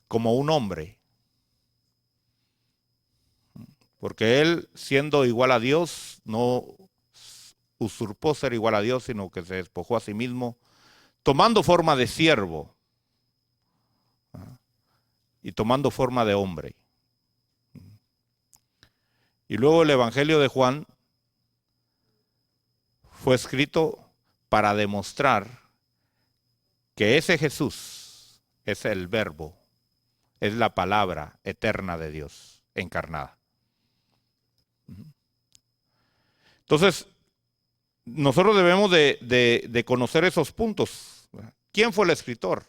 A: como un hombre, porque él, siendo igual a Dios, no usurpó ser igual a Dios, sino que se despojó a sí mismo, tomando forma de siervo y tomando forma de hombre. Y luego el Evangelio de Juan fue escrito para demostrar que ese Jesús es el Verbo, es la palabra eterna de Dios encarnada. Entonces, nosotros debemos de conocer esos puntos. ¿Quién fue el escritor?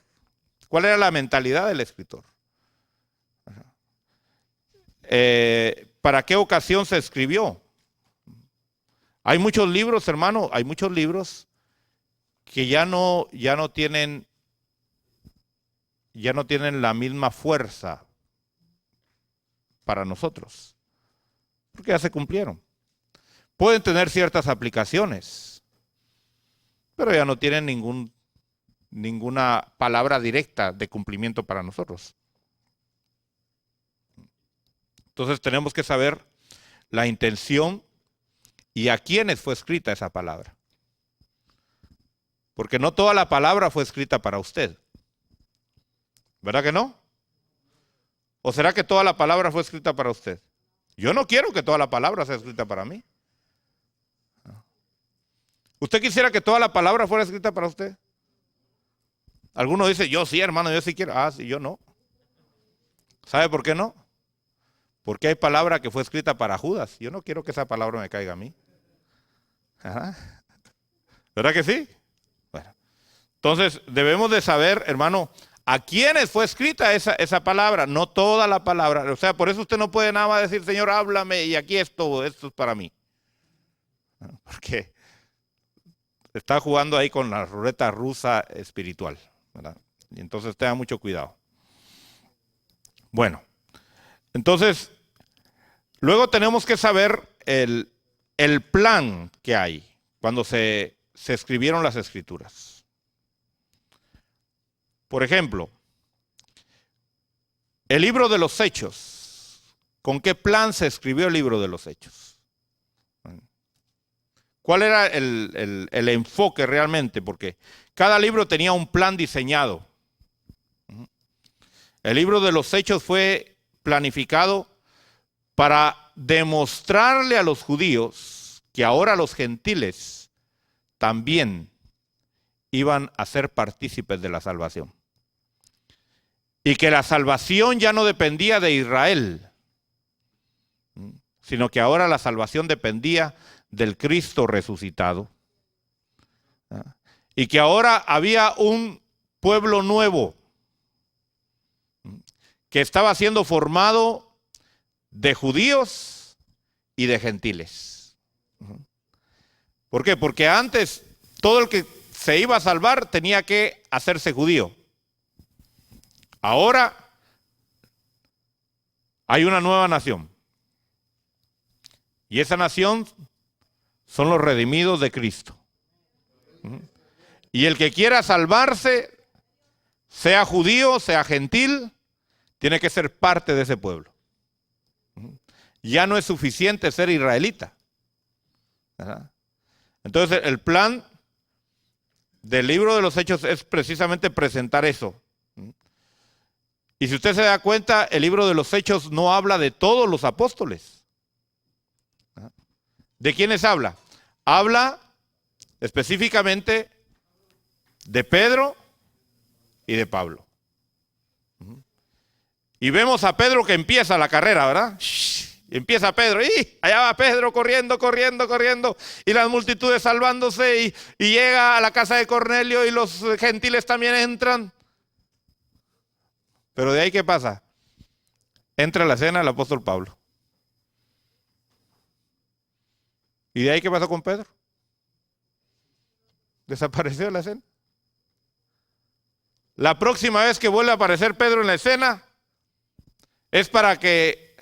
A: ¿Cuál era la mentalidad del escritor? ¿Para qué ocasión se escribió? Hay muchos libros, hermano, hay muchos libros que ya no tienen la misma fuerza para nosotros, porque ya se cumplieron. Pueden tener ciertas aplicaciones, pero ya no tienen ninguna palabra directa de cumplimiento para nosotros. Entonces tenemos que saber la intención y a quiénes fue escrita esa palabra. Porque no toda la palabra fue escrita para usted. ¿Verdad que no? ¿O será que toda la palabra fue escrita para usted? Yo no quiero que toda la palabra sea escrita para mí. ¿Usted quisiera que toda la palabra fuera escrita para usted? Alguno dice, yo sí, hermano, yo sí quiero. Ah, sí, yo no. ¿Sabe por qué no? Porque hay palabra que fue escrita para Judas. Yo no quiero que esa palabra me caiga a mí. Ajá. ¿Verdad que sí? Bueno. Entonces, debemos de saber, hermano, a quiénes fue escrita esa palabra, no toda la palabra. O sea, por eso usted no puede nada más decir, Señor, háblame y aquí esto es para mí. Porque está jugando ahí con la ruleta rusa espiritual, ¿verdad? Y entonces tenga mucho cuidado. Bueno, entonces, luego tenemos que saber el plan que hay cuando se escribieron las escrituras. Por ejemplo, el libro de los Hechos. ¿Con qué plan se escribió el libro de los Hechos? ¿Cuál era el enfoque realmente? Porque cada libro tenía un plan diseñado. El libro de los Hechos fue planificado para demostrarle a los judíos que ahora los gentiles también iban a ser partícipes de la salvación. Y que la salvación ya no dependía de Israel, sino que ahora la salvación dependía del Cristo resucitado. Y que ahora había un pueblo nuevo que estaba siendo formado de judíos y de gentiles. ¿Por qué? Porque antes todo el que se iba a salvar tenía que hacerse judío. Ahora hay una nueva nación. Y esa nación son los redimidos de Cristo. Y el que quiera salvarse, sea judío, sea gentil, tiene que ser parte de ese pueblo. Ya no es suficiente ser israelita. Entonces el plan del libro de los Hechos es precisamente presentar eso. Y si usted se da cuenta, el libro de los Hechos no habla de todos los apóstoles. ¿De quiénes habla? Habla específicamente de Pedro y de Pablo. Y vemos a Pedro que empieza la carrera, ¿verdad? Empieza Pedro, y allá va Pedro corriendo, y las multitudes salvándose, y llega a la casa de Cornelio y los gentiles también entran. Pero de ahí, ¿qué pasa? Entra a la escena el apóstol Pablo. ¿Y de ahí qué pasó con Pedro? Desapareció de la escena. La próxima vez que vuelve a aparecer Pedro en la escena es para que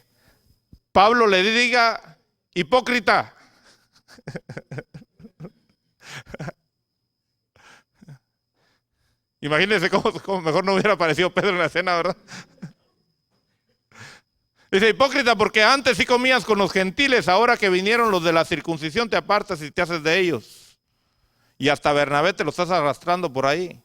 A: Pablo le diga: hipócrita. Imagínense cómo mejor no hubiera aparecido Pedro en la escena, ¿verdad? Dice: hipócrita, porque antes sí comías con los gentiles, ahora que vinieron los de la circuncisión te apartas y te haces de ellos. Y hasta Bernabé te lo estás arrastrando por ahí.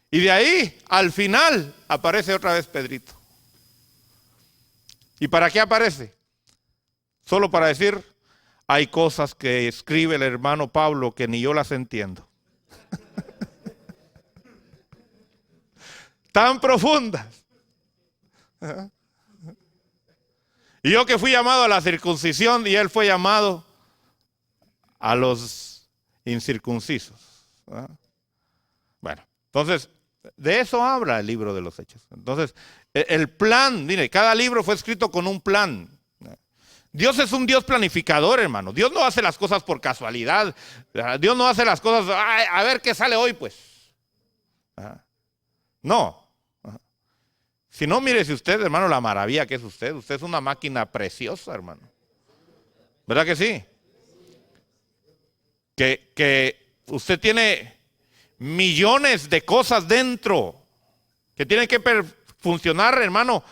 A: Y de ahí, al final, aparece otra vez Pedrito. ¿Y para qué aparece? Solo para decir: hay cosas que escribe el hermano Pablo que ni yo las entiendo. Tan profundas. Y yo que fui llamado a la circuncisión y él fue llamado a los incircuncisos. Bueno, entonces, de eso habla el libro de los Hechos. Entonces, el plan, mire, cada libro fue escrito con un plan. Dios es un Dios planificador, hermano. Dios no hace las cosas por casualidad. Dios no hace las cosas, a ver qué sale hoy, pues. No. Si no, mire si usted, hermano, la maravilla que es usted. Usted es una máquina preciosa, hermano. ¿Verdad que sí? Que usted tiene millones de cosas dentro que tienen que funcionar, hermano,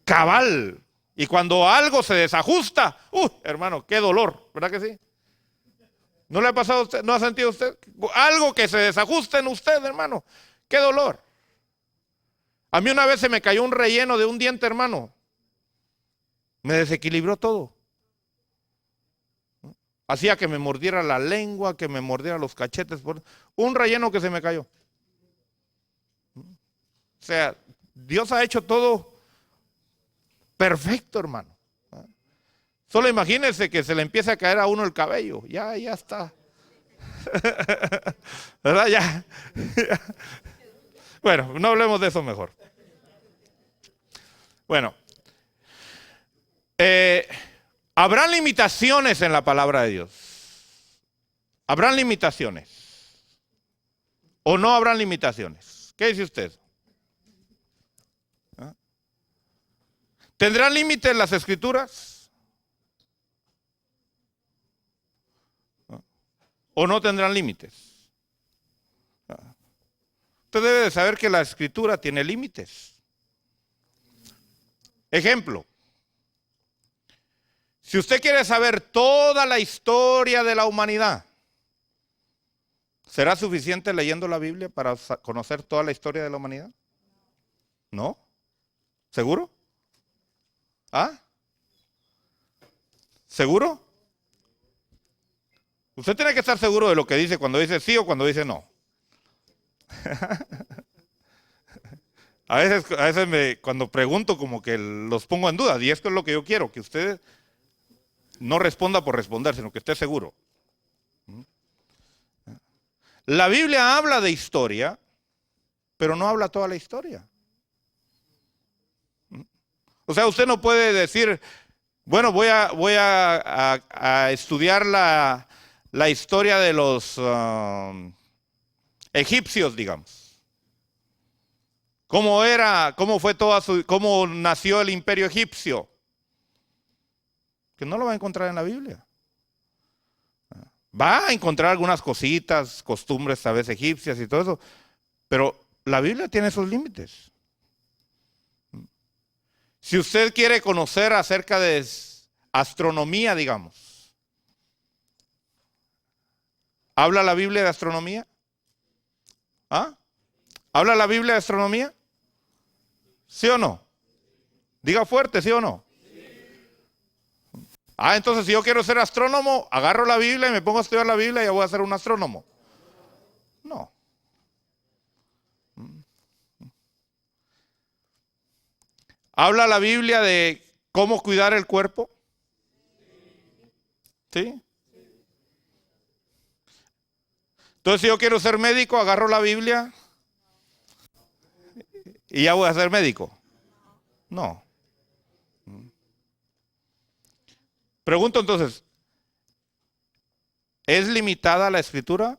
A: cabal. Y cuando algo se desajusta, hermano, qué dolor, ¿verdad que sí? ¿No le ha pasado a usted? ¿No ha sentido usted? Algo que se desajusta en usted, hermano, qué dolor. A mí una vez se me cayó un relleno de un diente, hermano. Me desequilibró todo. Hacía que me mordiera la lengua, que me mordiera los cachetes. Un relleno que se me cayó. O sea, Dios ha hecho todo perfecto, hermano. Solo imagínense que se le empiece a caer a uno el cabello. Ya está. ¿Verdad? Ya. Bueno, no hablemos de eso mejor. Bueno. Habrán limitaciones en la palabra de Dios. ¿Habrán limitaciones? ¿O no habrán limitaciones? ¿Qué dice usted? ¿Tendrán límites las escrituras? ¿O no tendrán límites? Usted debe de saber que la escritura tiene límites. Ejemplo. Si usted quiere saber toda la historia de la humanidad, ¿será suficiente leyendo la Biblia para conocer toda la historia de la humanidad? ¿No? ¿Seguro? ¿Ah? ¿Seguro? Usted tiene que estar seguro de lo que dice cuando dice sí o cuando dice no. A veces cuando pregunto como que los pongo en duda, y esto es lo que yo quiero, que usted no responda por responder, sino que esté seguro. La Biblia habla de historia, pero no habla toda la historia. O sea, usted no puede decir, bueno, voy a estudiar la historia de los egipcios, digamos. Cómo nació el imperio egipcio. Que no lo va a encontrar en la Biblia. Va a encontrar algunas cositas, costumbres a veces egipcias y todo eso, pero la Biblia tiene sus límites. Si usted quiere conocer acerca de astronomía, digamos, ¿habla la Biblia de astronomía? ¿Ah? ¿Habla la Biblia de astronomía? ¿Sí o no? Diga fuerte, ¿sí o no? Entonces si yo quiero ser astrónomo, agarro la Biblia y me pongo a estudiar la Biblia y ya voy a ser un astrónomo. No. ¿Habla la Biblia de cómo cuidar el cuerpo? ¿Sí? Entonces si yo quiero ser médico, agarro la Biblia y ya voy a ser médico. No. Pregunto entonces, ¿es limitada la escritura?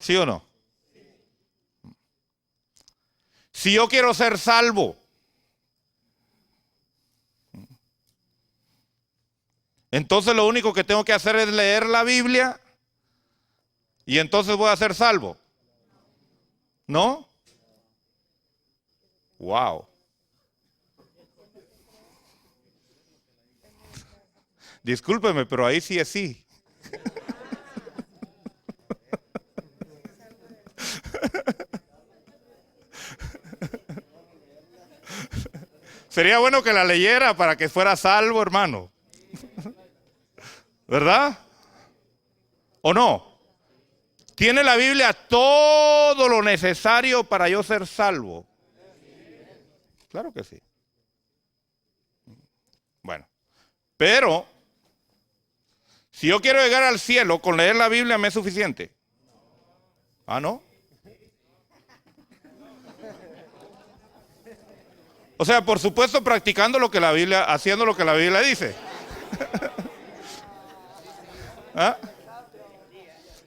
A: ¿Sí o no? Si yo quiero ser salvo, entonces lo único que tengo que hacer es leer la Biblia y entonces voy a ser salvo. ¿No? Wow. Discúlpeme, pero ahí sí es sí. Sería bueno que la leyera para que fuera salvo, hermano. ¿Verdad? ¿O no? ¿Tiene la Biblia todo lo necesario para yo ser salvo? Claro que sí. Bueno, pero si yo quiero llegar al cielo, con leer la Biblia me es suficiente. ¿Ah, no? O sea, por supuesto, practicando lo que la Biblia, haciendo lo que la Biblia dice. ¿Ah?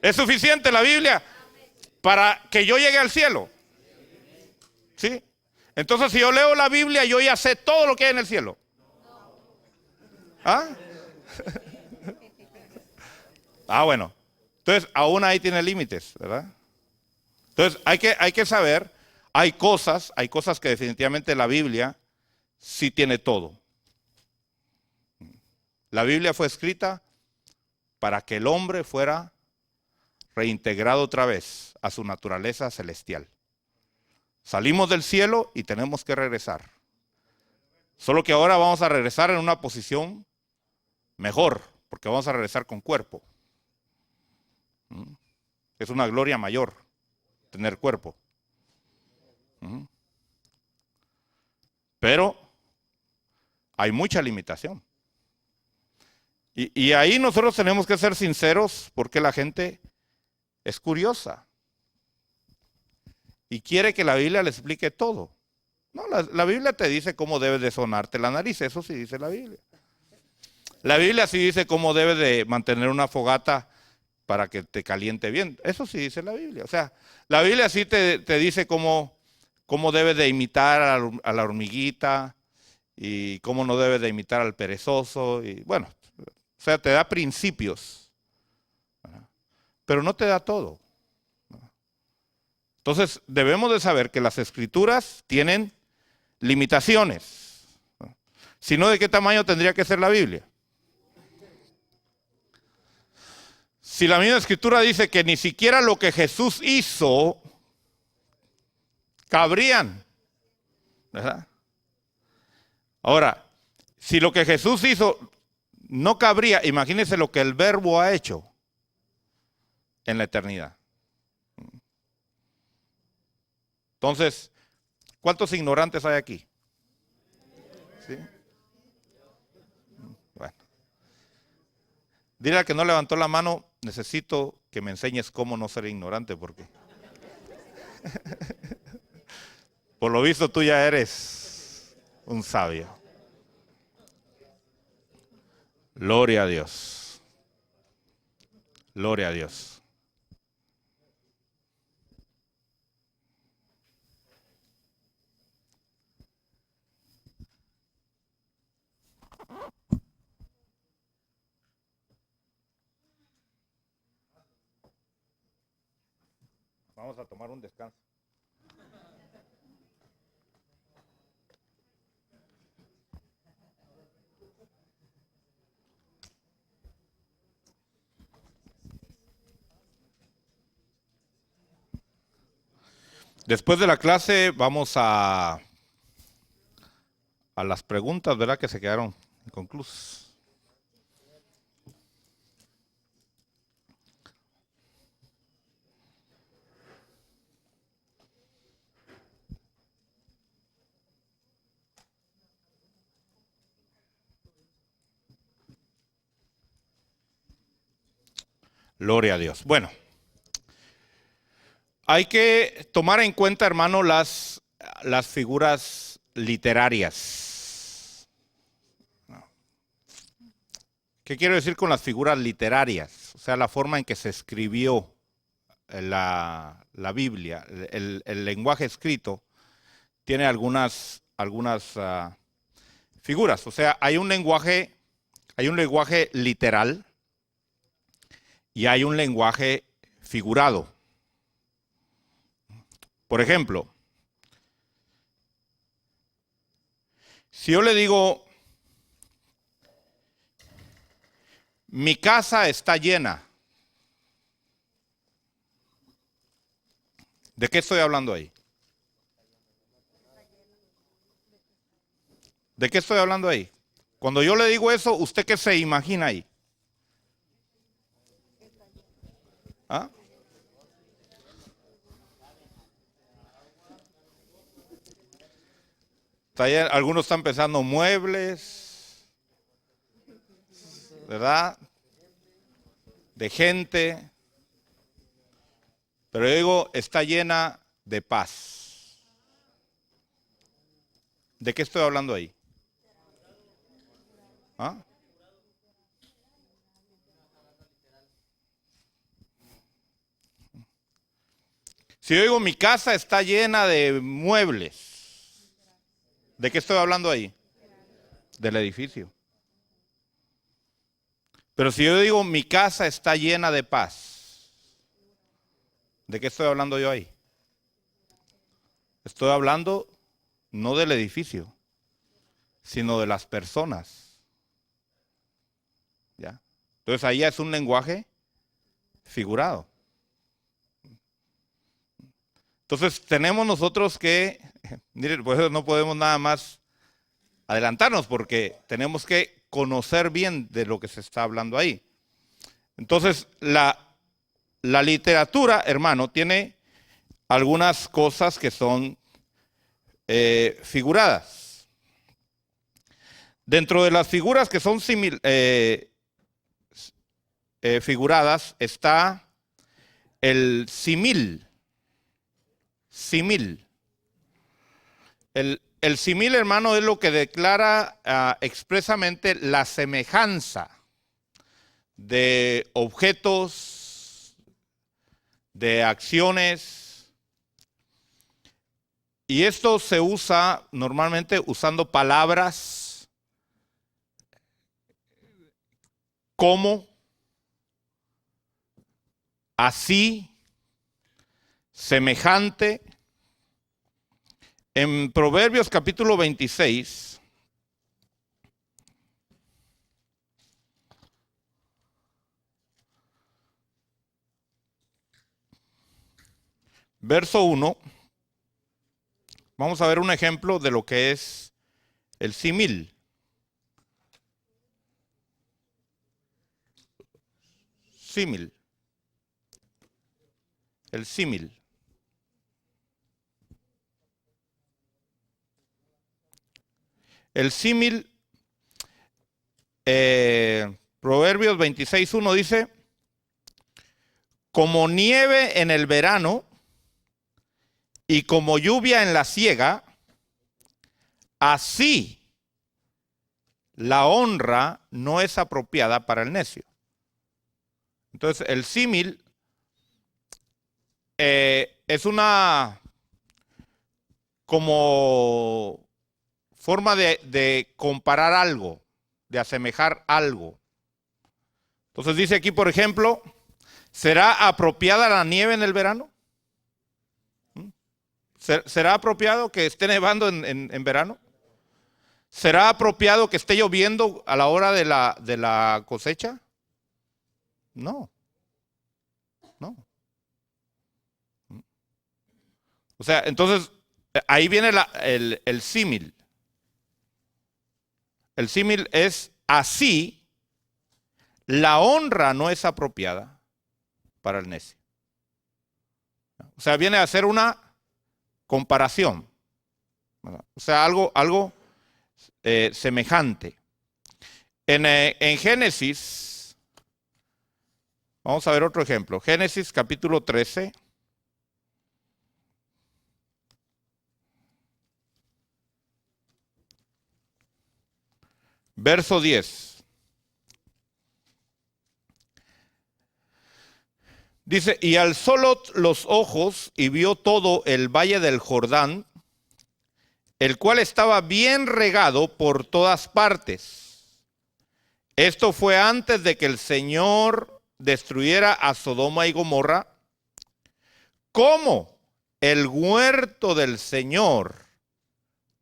A: ¿Es suficiente la Biblia para que yo llegue al cielo? ¿Sí? Entonces, si yo leo la Biblia, yo ya sé todo lo que hay en el cielo. ¿Ah? Ah, bueno. Entonces, aún ahí tiene límites, ¿verdad? Entonces, hay que saber, hay cosas que definitivamente la Biblia sí tiene todo. La Biblia fue escrita para que el hombre fuera reintegrado otra vez a su naturaleza celestial. Salimos del cielo y tenemos que regresar. Solo que ahora vamos a regresar en una posición mejor, porque vamos a regresar con cuerpo. Es una gloria mayor tener cuerpo. Pero hay mucha limitación. Y ahí nosotros tenemos que ser sinceros porque la gente es curiosa y quiere que la Biblia le explique todo. No, la Biblia te dice cómo debes de sonarte la nariz, eso sí dice la Biblia. La Biblia sí dice cómo debes de mantener una fogata para que te caliente bien, eso sí dice la Biblia. O sea, la Biblia sí te dice cómo debes de imitar a la hormiguita y cómo no debes de imitar al perezoso. Y bueno, o sea, te da principios, pero no te da todo. Entonces, debemos de saber que las escrituras tienen limitaciones. Si no, ¿de qué tamaño tendría que ser la Biblia? Si la misma escritura dice que ni siquiera lo que Jesús hizo cabrían, ¿verdad? Ahora, si lo que Jesús hizo no cabría, imagínense lo que el Verbo ha hecho en la eternidad. Entonces, ¿cuántos ignorantes hay aquí? ¿Sí? Bueno. Dile al que no levantó la mano, necesito que me enseñes cómo no ser ignorante, porque por lo visto tú ya eres un sabio. Gloria a Dios. Gloria a Dios. Vamos a tomar un descanso. Después de la clase vamos a las preguntas, ¿verdad? Que se quedaron inconclusas. Gloria a Dios. Bueno, hay que tomar en cuenta, hermano, las figuras literarias. ¿Qué quiero decir con las figuras literarias? O sea, la forma en que se escribió la Biblia, el lenguaje escrito, tiene algunas figuras. O sea, hay un lenguaje literal y hay un lenguaje figurado. Por ejemplo, si yo le digo, mi casa está llena, ¿de qué estoy hablando ahí? ¿De qué estoy hablando ahí? Cuando yo le digo eso, ¿usted qué se imagina ahí? ¿Ah? Algunos están pensando muebles, ¿verdad? De gente. Pero yo digo, está llena de paz. ¿De qué estoy hablando ahí? ¿Ah? Si yo digo, mi casa está llena de muebles, ¿de qué estoy hablando ahí? Del edificio. Pero si yo digo, mi casa está llena de paz, ¿de qué estoy hablando yo ahí? Estoy hablando no del edificio, sino de las personas. ¿Ya? Entonces ahí es un lenguaje figurado. Entonces tenemos nosotros que, miren, por eso no podemos nada más adelantarnos, porque tenemos que conocer bien de lo que se está hablando ahí. Entonces la literatura, hermano, tiene algunas cosas que son figuradas. Dentro de las figuras que son figuradas está el símil. Símil. El símil, hermano, es lo que declara expresamente la semejanza de objetos, de acciones. Y esto se usa normalmente usando palabras como, así, semejante. En Proverbios capítulo 26, verso 1, vamos a ver un ejemplo de lo que es el símil. Símil. El símil. El símil, Proverbios 26:1 dice, como nieve en el verano y como lluvia en la siega, así la honra no es apropiada para el necio. Entonces, el símil es una como forma de comparar algo, de asemejar algo. Entonces dice aquí, por ejemplo, ¿será apropiada la nieve en el verano? ¿Será apropiado que esté nevando en verano? ¿Será apropiado que esté lloviendo a la hora de la cosecha? No, no. O sea, entonces ahí viene el símil. El símil es así, la honra no es apropiada para el necio. O sea, viene a ser una comparación. O sea, algo semejante. En Génesis, vamos a ver otro ejemplo. Génesis capítulo 13. Verso 10. Dice, y alzó Lot los ojos y vio todo el valle del Jordán, el cual estaba bien regado por todas partes. Esto fue antes de que el Señor destruyera a Sodoma y Gomorra, como el huerto del Señor,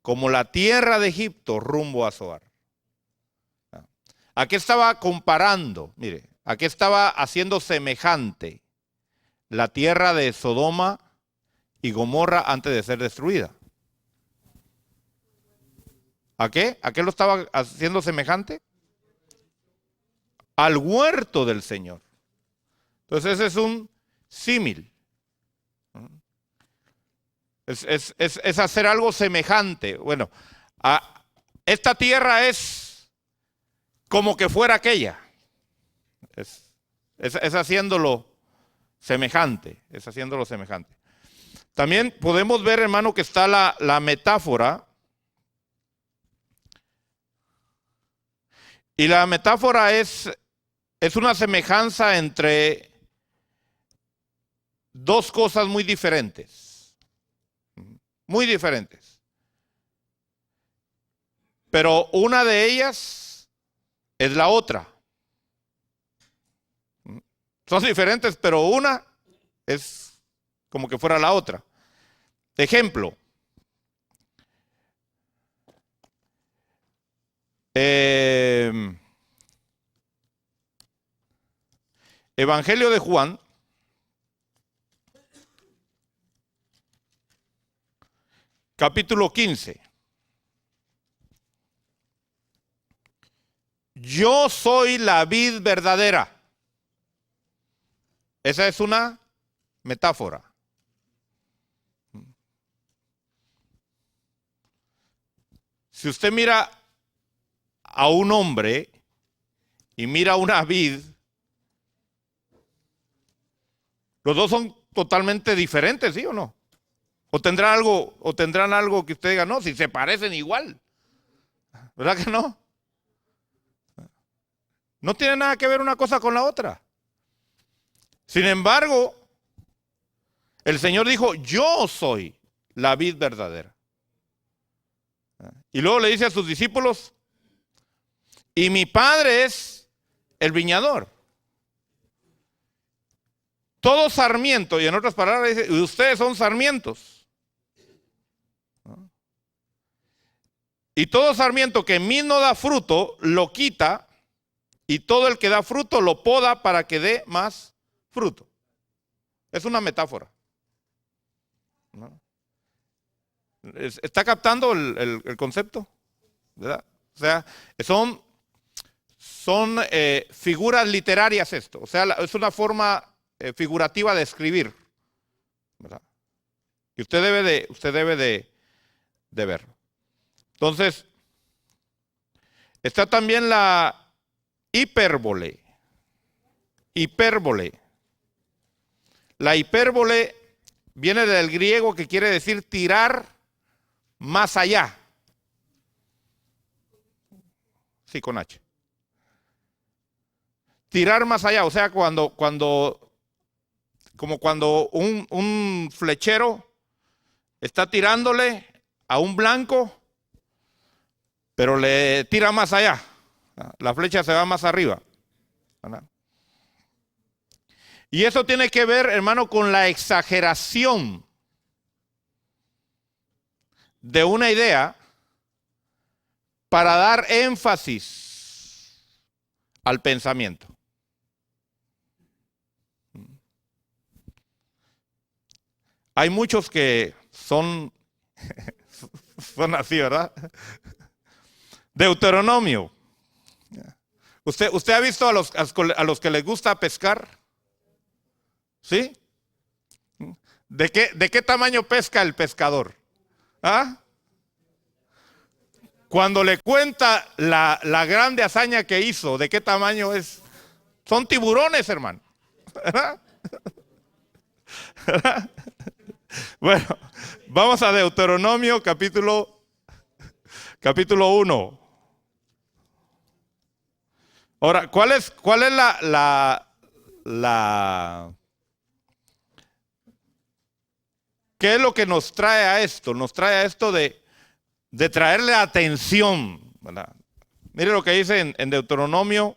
A: como la tierra de Egipto rumbo a Zoar. Aquí estaba comparando, mire, aquí estaba haciendo semejante la tierra de Sodoma y Gomorra antes de ser destruida. ¿A qué? ¿A qué lo estaba haciendo semejante? Al huerto del Señor. Entonces ese es un símil. Es hacer algo semejante. Bueno, esta tierra es como que fuera aquella. Es haciéndolo semejante. Es haciéndolo semejante. También podemos ver, hermano, que está la metáfora. Y la metáfora es una semejanza entre dos cosas muy diferentes. Muy diferentes. Pero una de ellas es la otra. Son diferentes, pero una es como que fuera la otra. Ejemplo. Evangelio de Juan, capítulo 15. Yo soy la vid verdadera. Esa es una metáfora. Si usted mira a un hombre y mira una vid, los dos son totalmente diferentes, ¿sí o no? O tendrán algo que usted diga, no, si se parecen igual. ¿Verdad que no? No tiene nada que ver una cosa con la otra. Sin embargo, el Señor dijo, yo soy la vid verdadera. Y luego le dice a sus discípulos, y mi Padre es el viñador. Todo sarmiento, y en otras palabras dice, ustedes son sarmientos. Y todo sarmiento que en mí no da fruto, lo quita, y todo el que da fruto lo poda para que dé más fruto. Es una metáfora. ¿No? ¿Está captando el concepto? ¿Verdad? O sea, son figuras literarias esto. O sea, es una forma figurativa de escribir. ¿Verdad? Y usted debe de verlo. Entonces, está también la hipérbole. Hipérbole. La hipérbole viene del griego que quiere decir tirar más allá. Sí, con H. Tirar más allá, o sea, como cuando un flechero está tirándole a un blanco, pero le tira más allá. La flecha se va más arriba. ¿Verdad? Y eso tiene que ver, hermano, con la exageración de una idea para dar énfasis al pensamiento. Hay muchos que son así, ¿verdad? Deuteronomio. ¿Usted ha visto a los que les gusta pescar? ¿Sí? ¿De qué tamaño pesca el pescador? ¿Ah? Cuando le cuenta la grande hazaña que hizo, ¿de qué tamaño es? Son tiburones, hermano. ¿Verdad? ¿Verdad? Bueno, vamos a Deuteronomio capítulo 1. Ahora, ¿cuál es la ¿Qué es lo que nos trae a esto? Nos trae a esto de traerle atención, ¿verdad? Mire lo que dice en Deuteronomio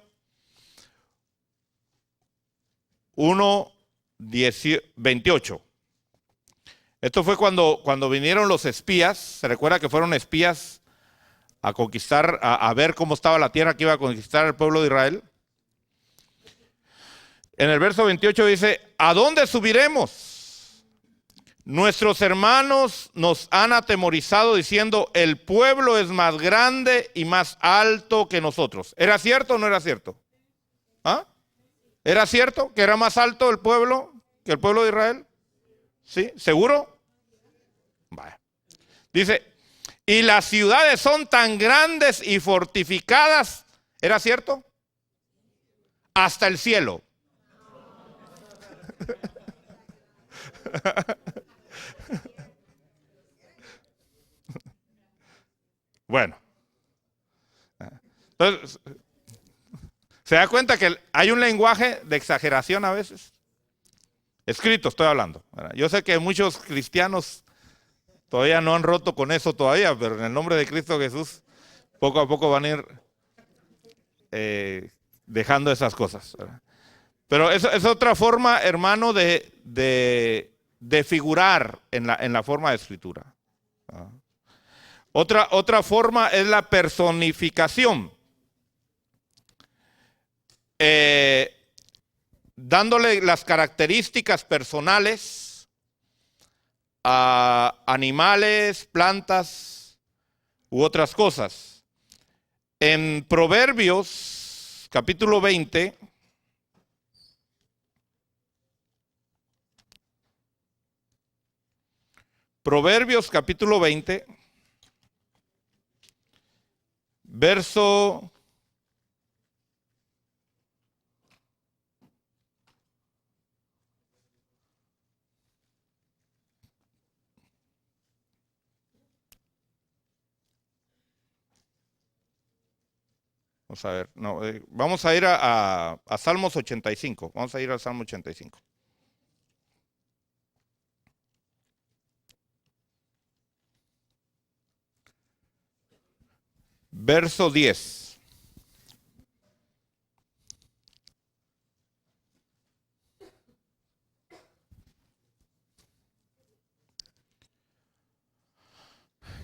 A: 1:28. Esto fue cuando vinieron los espías. Se recuerda que fueron espías a conquistar, a ver cómo estaba la tierra que iba a conquistar el pueblo de Israel. En el verso 28 dice, ¿a dónde subiremos? Nuestros hermanos nos han atemorizado diciendo, el pueblo es más grande y más alto que nosotros. ¿Era cierto o no era cierto? ¿Ah? ¿Era cierto que era más alto el pueblo que el pueblo de Israel? ¿Sí? ¿Seguro? Vaya. Dice, y las ciudades son tan grandes y fortificadas, ¿era cierto? Hasta el cielo. Bueno. Entonces, ¿se da cuenta que hay un lenguaje de exageración a veces? Escrito estoy hablando, ¿verdad? Yo sé que muchos cristianos todavía no han roto con eso todavía, pero en el nombre de Cristo Jesús, poco a poco van a ir dejando esas cosas, ¿verdad? Pero eso es otra forma, hermano, de figurar en la forma de escritura. ¿Ah? Otra forma es la personificación. Dándole las características personales a animales, plantas u otras cosas. En Proverbios, capítulo 20, verso 85. Vamos a ir a Salmos 85. Vamos a ir al Salmo 85. Verso 10.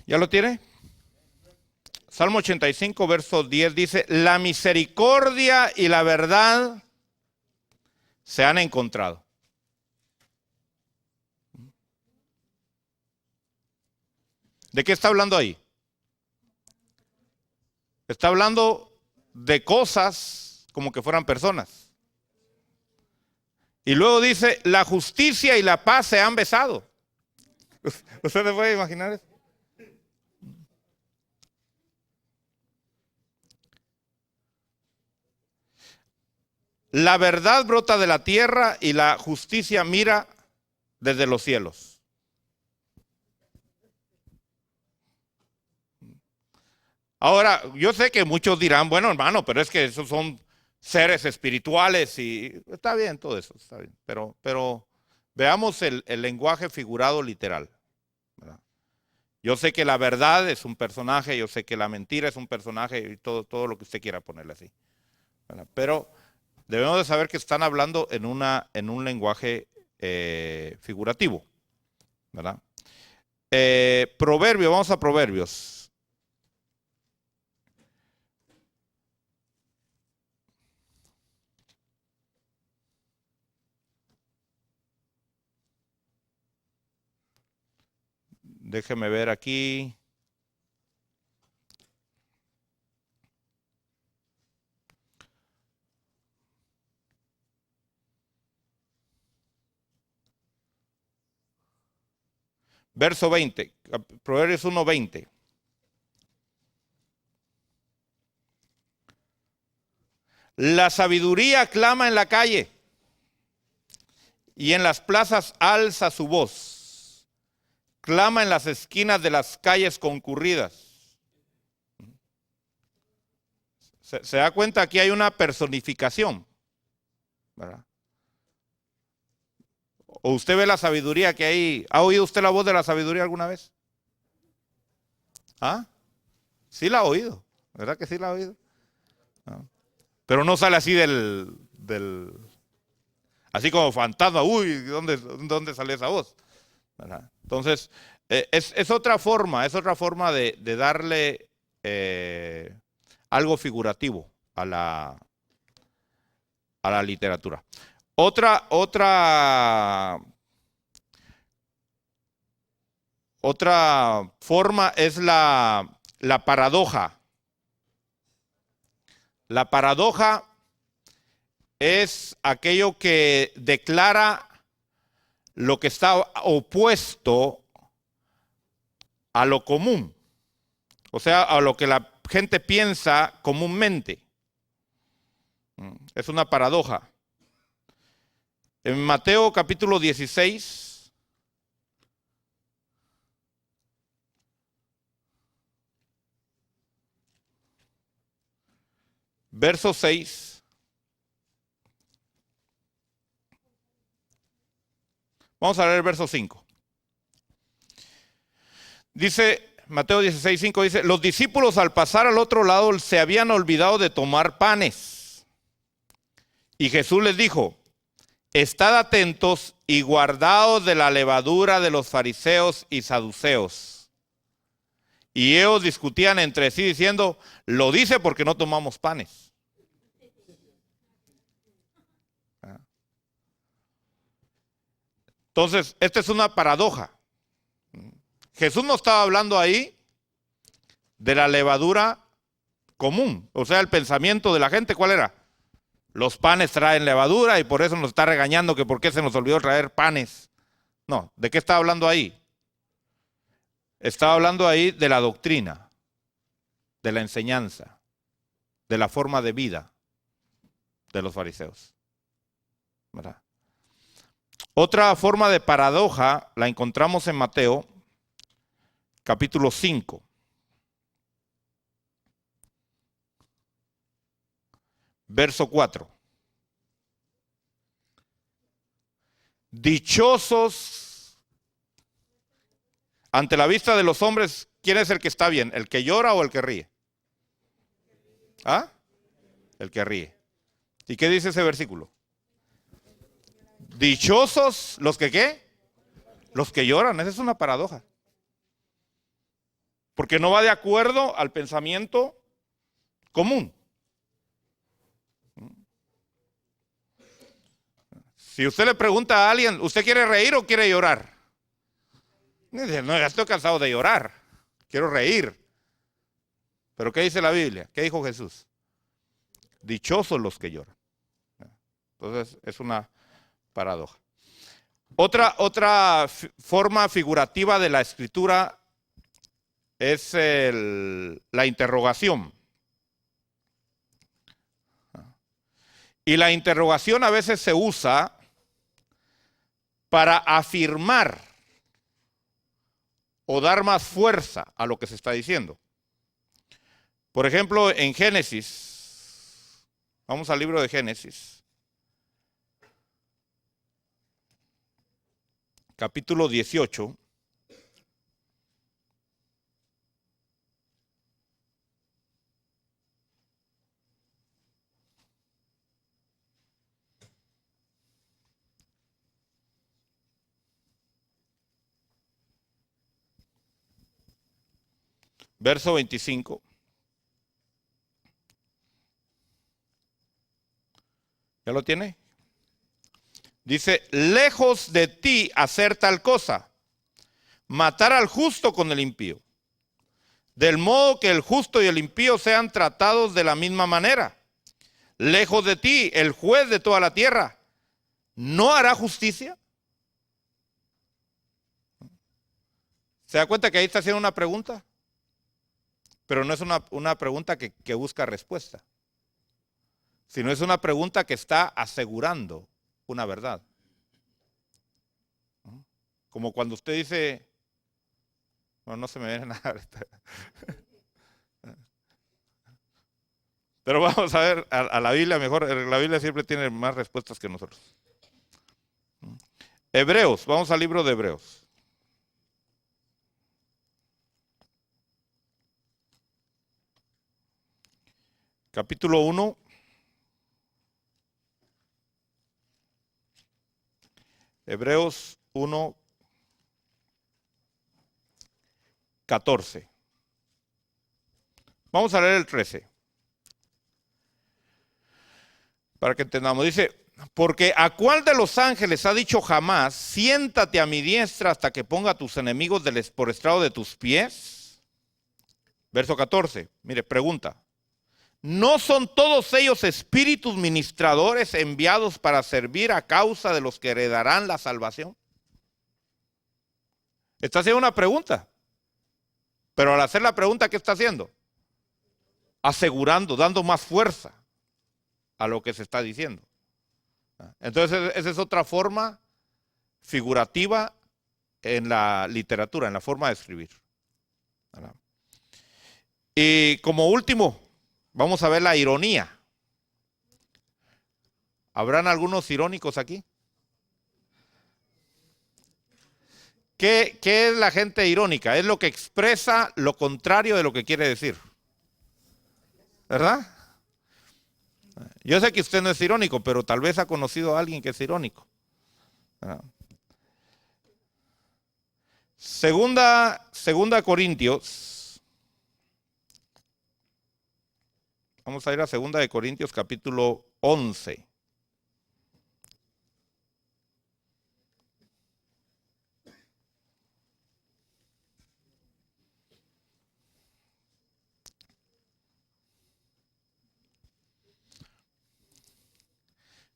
A: ¿Ya lo tiene? Salmo 85, verso 10 dice, la misericordia y la verdad se han encontrado. ¿De qué está hablando ahí? Está hablando de cosas como que fueran personas. Y luego dice, la justicia y la paz se han besado. ¿Usted se puede imaginar eso? La verdad brota de la tierra y la justicia mira desde los cielos. Ahora, yo sé que muchos dirán, bueno, hermano, pero es que esos son seres espirituales y está bien todo eso, está bien. Pero veamos el lenguaje figurado literal, ¿verdad? Yo sé que la verdad es un personaje, yo sé que la mentira es un personaje y todo lo que usted quiera ponerle así, ¿verdad? Pero debemos de saber que están hablando en un lenguaje figurativo, ¿verdad? Proverbios, vamos a Proverbios. Déjeme ver aquí. Verso 20, Proverbios 1:20. La sabiduría clama en la calle y en las plazas alza su voz. Clama en las esquinas de las calles concurridas. Se da cuenta, aquí hay una personificación, ¿verdad? ¿O usted ve la sabiduría que hay? ¿Ha oído usted la voz de la sabiduría alguna vez? ¿Ah? Sí la ha oído, ¿verdad que sí la ha oído? ¿No? Pero no sale así así como fantasma. Uy, ¿dónde sale esa voz? ¿Verdad? Entonces, es otra forma de darle algo figurativo a la literatura. Otra forma es la paradoja. La paradoja es aquello que declara lo que está opuesto a lo común, o sea, a lo que la gente piensa comúnmente. Es una paradoja. En Mateo capítulo 16, verso 6. Vamos a leer el verso 5. Dice, Mateo 16, 5 dice, los discípulos al pasar al otro lado se habían olvidado de tomar panes. Y Jesús les dijo, estad atentos y guardaos de la levadura de los fariseos y saduceos. Y ellos discutían entre sí diciendo, lo dice porque no tomamos panes. Entonces, esta es una paradoja. Jesús no estaba hablando ahí de la levadura común, o sea, el pensamiento de la gente, ¿cuál era? Los panes traen levadura y por eso nos está regañando que por qué se nos olvidó traer panes. No, ¿de qué está hablando ahí? Está hablando ahí de la doctrina, de la enseñanza, de la forma de vida de los fariseos. ¿Verdad? Otra forma de paradoja la encontramos en Mateo, capítulo 5. Verso 4. Dichosos ante la vista de los hombres, ¿quién es el que está bien? ¿El que llora o el que ríe? ¿Ah? El que ríe. ¿Y qué dice ese versículo? Dichosos los que ¿qué? Los que lloran. Esa es una paradoja. Porque no va de acuerdo al pensamiento común. Si usted le pregunta a alguien, ¿usted quiere reír o quiere llorar? Dice, no, ya estoy cansado de llorar, quiero reír. ¿Pero qué dice la Biblia? ¿Qué dijo Jesús? Dichosos los que lloran. Entonces es una paradoja. Otra forma figurativa de la escritura es la interrogación. Y la interrogación a veces se usa para afirmar o dar más fuerza a lo que se está diciendo. Por ejemplo, en Génesis, vamos al libro de Génesis, capítulo 18. Verso 25. ¿Ya lo tiene? Dice, lejos de ti hacer tal cosa, matar al justo con el impío, del modo que el justo y el impío sean tratados de la misma manera. Lejos de ti, el juez de toda la tierra, ¿no hará justicia? ¿Se da cuenta que ahí está haciendo una pregunta? Pero no es una pregunta que busca respuesta, sino es una pregunta que está asegurando una verdad. Como cuando usted dice, no se me viene nada ahorita. Pero vamos a ver a la Biblia mejor. La Biblia siempre tiene más respuestas que nosotros. Hebreos, vamos al libro de Hebreos. Capítulo 1. Hebreos 1, 14. Vamos a leer el 13. Para que entendamos. Dice, porque ¿a cuál de los ángeles ha dicho jamás, siéntate a mi diestra hasta que ponga a tus enemigos por estrado de tus pies? Verso 14. Mire, pregunta. ¿No son todos ellos espíritus ministradores enviados para servir a causa de los que heredarán la salvación? Está haciendo una pregunta. Pero al hacer la pregunta, ¿qué está haciendo? Asegurando, dando más fuerza a lo que se está diciendo. Entonces, esa es otra forma figurativa en la literatura, en la forma de escribir. Y como último, vamos a ver la ironía. ¿Habrán algunos irónicos aquí? ¿Qué es la gente irónica? Es lo que expresa lo contrario de lo que quiere decir. ¿Verdad? Yo sé que usted no es irónico, pero tal vez ha conocido a alguien que es irónico. Segunda Corintios. Vamos a ir a Segunda de Corintios capítulo 11.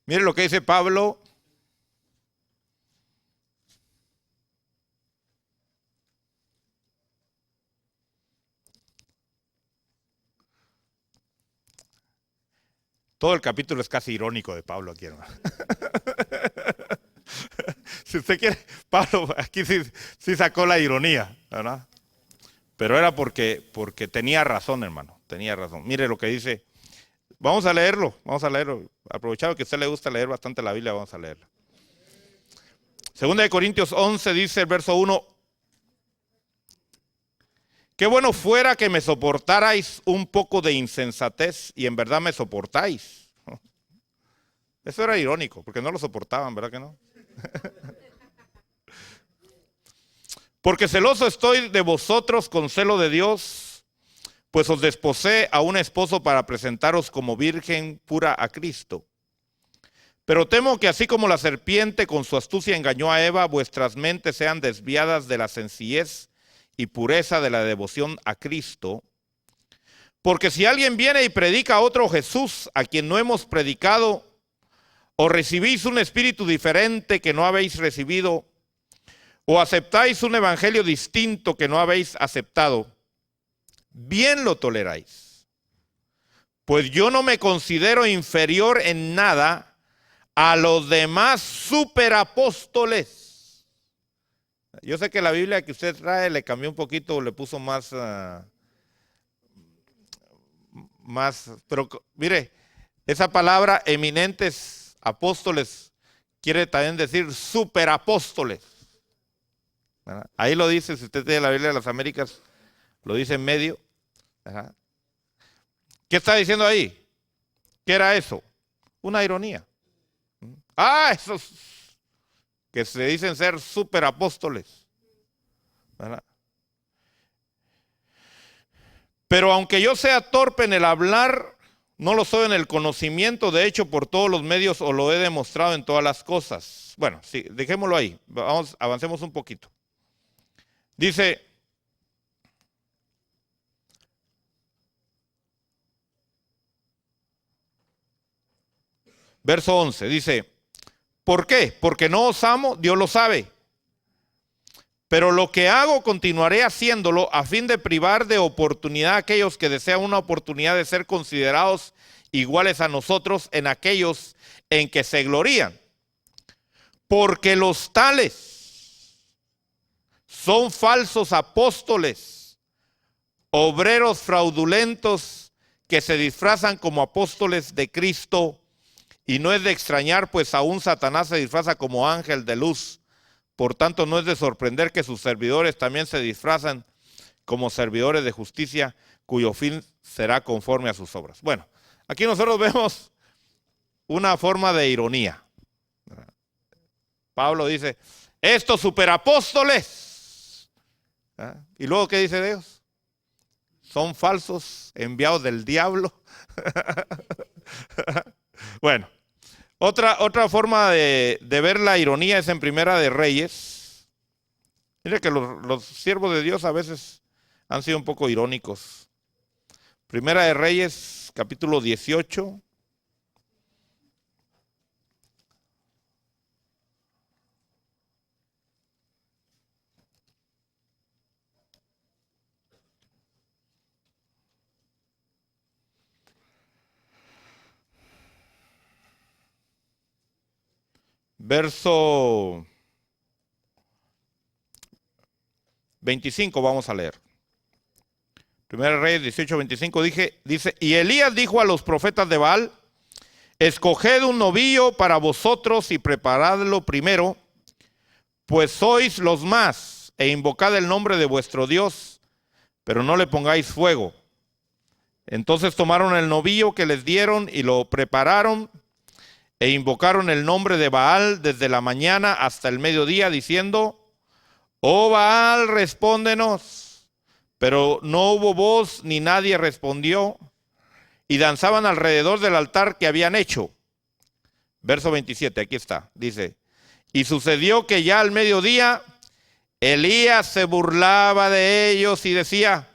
A: Mire lo que dice Pablo. Todo el capítulo es casi irónico de Pablo aquí, hermano. Si usted quiere, Pablo aquí sí sacó la ironía, ¿verdad? Pero era porque tenía razón, hermano, tenía razón. Mire lo que dice. Vamos a leerlo. Aprovechado que a usted le gusta leer bastante la Biblia, vamos a leerla. Segunda de Corintios 11 dice el verso 1. Qué bueno fuera que me soportarais un poco de insensatez y en verdad me soportáis. Eso era irónico, porque no lo soportaban, ¿verdad que no? Porque celoso estoy de vosotros con celo de Dios, pues os desposé a un esposo para presentaros como virgen pura a Cristo. Pero temo que así como la serpiente con su astucia engañó a Eva, vuestras mentes sean desviadas de la sencillez y pureza de la devoción a Cristo. Porque si alguien viene y predica a otro Jesús, a quien no hemos predicado, o recibís un espíritu diferente que no habéis recibido, o aceptáis un evangelio distinto que no habéis aceptado, bien lo toleráis. Pues yo no me considero inferior en nada a los demás superapóstoles. Yo sé que la Biblia que usted trae le cambió un poquito, le puso más, pero mire, esa palabra eminentes apóstoles quiere también decir superapóstoles. ¿Verdad? Ahí lo dice, si usted tiene la Biblia de las Américas, lo dice en medio. Ajá. ¿Qué está diciendo ahí? ¿Qué era eso? Una ironía. Esos que se dicen ser superapóstoles. ¿Verdad? Pero aunque yo sea torpe en el hablar, no lo soy en el conocimiento. De hecho, por todos los medios os lo he demostrado en todas las cosas. Bueno, sí, dejémoslo ahí. Avancemos un poquito. Dice, verso 11, dice, ¿por qué? Porque no os amo, Dios lo sabe. Pero lo que hago continuaré haciéndolo a fin de privar de oportunidad a aquellos que desean una oportunidad de ser considerados iguales a nosotros en aquellos en que se glorían. Porque los tales son falsos apóstoles, obreros fraudulentos que se disfrazan como apóstoles de Cristo. Y no es de extrañar, pues aún Satanás se disfraza como ángel de luz. Por tanto, no es de sorprender que sus servidores también se disfrazan como servidores de justicia, cuyo fin será conforme a sus obras. Bueno, aquí nosotros vemos una forma de ironía. Pablo dice, estos superapóstoles, ¿ah? Y luego, ¿qué dice de ellos? Son falsos, enviados del diablo. Bueno, otra forma de ver la ironía es en Primera de Reyes. Mire que los siervos de Dios a veces han sido un poco irónicos. Primera de Reyes, capítulo 18. Verso 25 vamos a leer. Primera Reyes 18, 25 dice, y Elías dijo a los profetas de Baal, escoged un novillo para vosotros y preparadlo primero, pues sois los más, e invocad el nombre de vuestro Dios, pero no le pongáis fuego. Entonces tomaron el novillo que les dieron y lo prepararon, e invocaron el nombre de Baal desde la mañana hasta el mediodía, diciendo, oh Baal, respóndenos. Pero no hubo voz ni nadie respondió, y danzaban alrededor del altar que habían hecho. Verso 27, aquí está, dice, y sucedió que ya al mediodía Elías se burlaba de ellos y decía,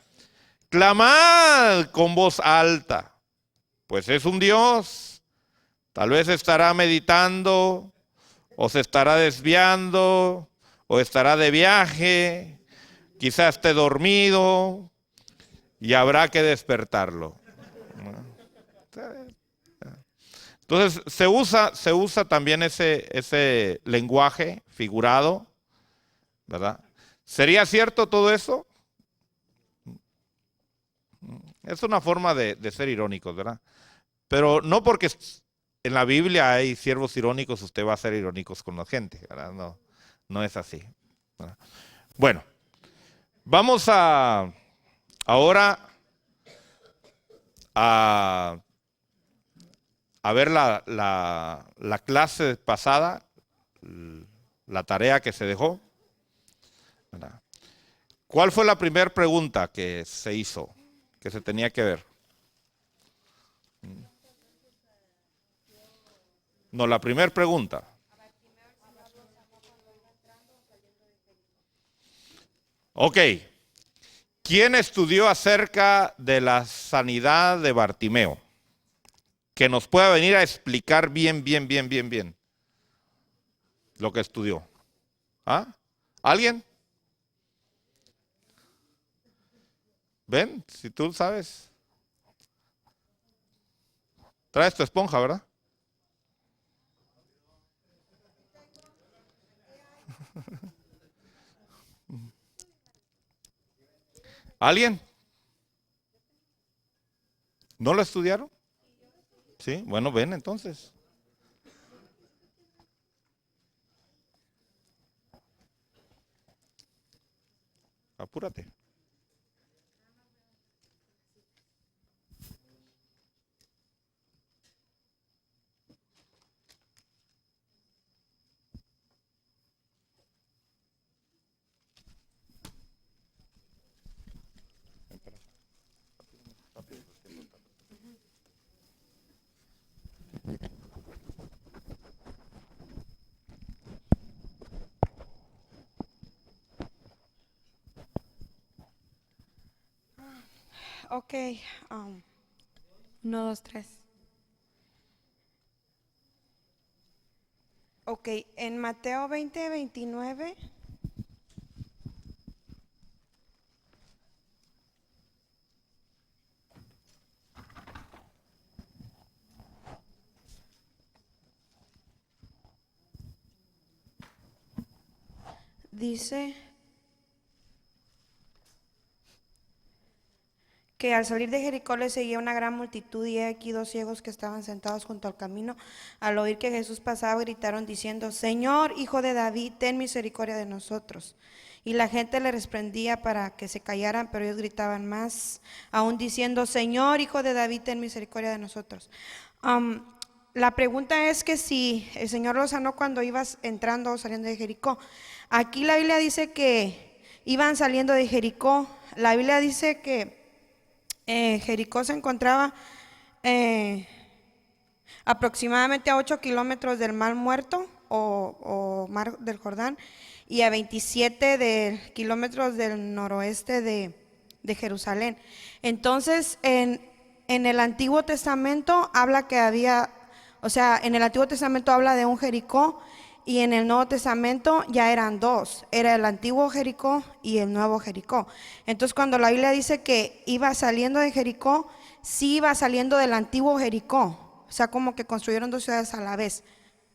A: clamad con voz alta, pues es un Dios, tal vez estará meditando, o se estará desviando, o estará de viaje, quizás esté dormido y habrá que despertarlo. Entonces se usa también ese lenguaje figurado, ¿verdad? ¿Sería cierto todo eso? Es una forma de ser irónicos, ¿verdad? Pero no porque en la Biblia hay siervos irónicos, usted va a ser irónicos con la gente, ¿verdad? No, no es así, ¿verdad? Bueno, vamos ahora a ver la clase pasada, la tarea que se dejó. ¿Cuál fue la primera pregunta que se hizo, que se tenía que ver? No, la primera pregunta. Ok. ¿Quién estudió acerca de la sanidad de Bartimeo? Que nos pueda venir a explicar bien lo que estudió. ¿Ah? ¿Alguien? ¿Ven? Si tú sabes. Traes tu esponja, ¿verdad? ¿Alguien? ¿No lo estudiaron? Sí, bueno, ven entonces. Apúrate.
B: Ok, 1, 2, 3. Ok, en Mateo 20, 29 dice que al salir de Jericó le seguía una gran multitud, y he aquí dos ciegos que estaban sentados junto al camino. Al oír que Jesús pasaba, gritaron diciendo: Señor, Hijo de David, ten misericordia de nosotros. Y la gente le respondía para que se callaran, pero ellos gritaban más aún diciendo: Señor, Hijo de David, ten misericordia de nosotros. La pregunta es que si el Señor los sanó cuando ibas entrando o saliendo de Jericó. Aquí la Biblia dice que iban saliendo de Jericó. La Biblia dice que Jericó se encontraba aproximadamente a 8 kilómetros del Mar Muerto o Mar del Jordán, y a 27 kilómetros del noroeste de Jerusalén. Entonces, en el Antiguo Testamento habla que había, o sea, en el Antiguo Testamento habla de un Jericó, y en el Nuevo Testamento ya eran dos, era el antiguo Jericó y el nuevo Jericó. Entonces, cuando la Biblia dice que iba saliendo de Jericó, sí iba saliendo del antiguo Jericó, o sea, como que construyeron dos ciudades a la vez.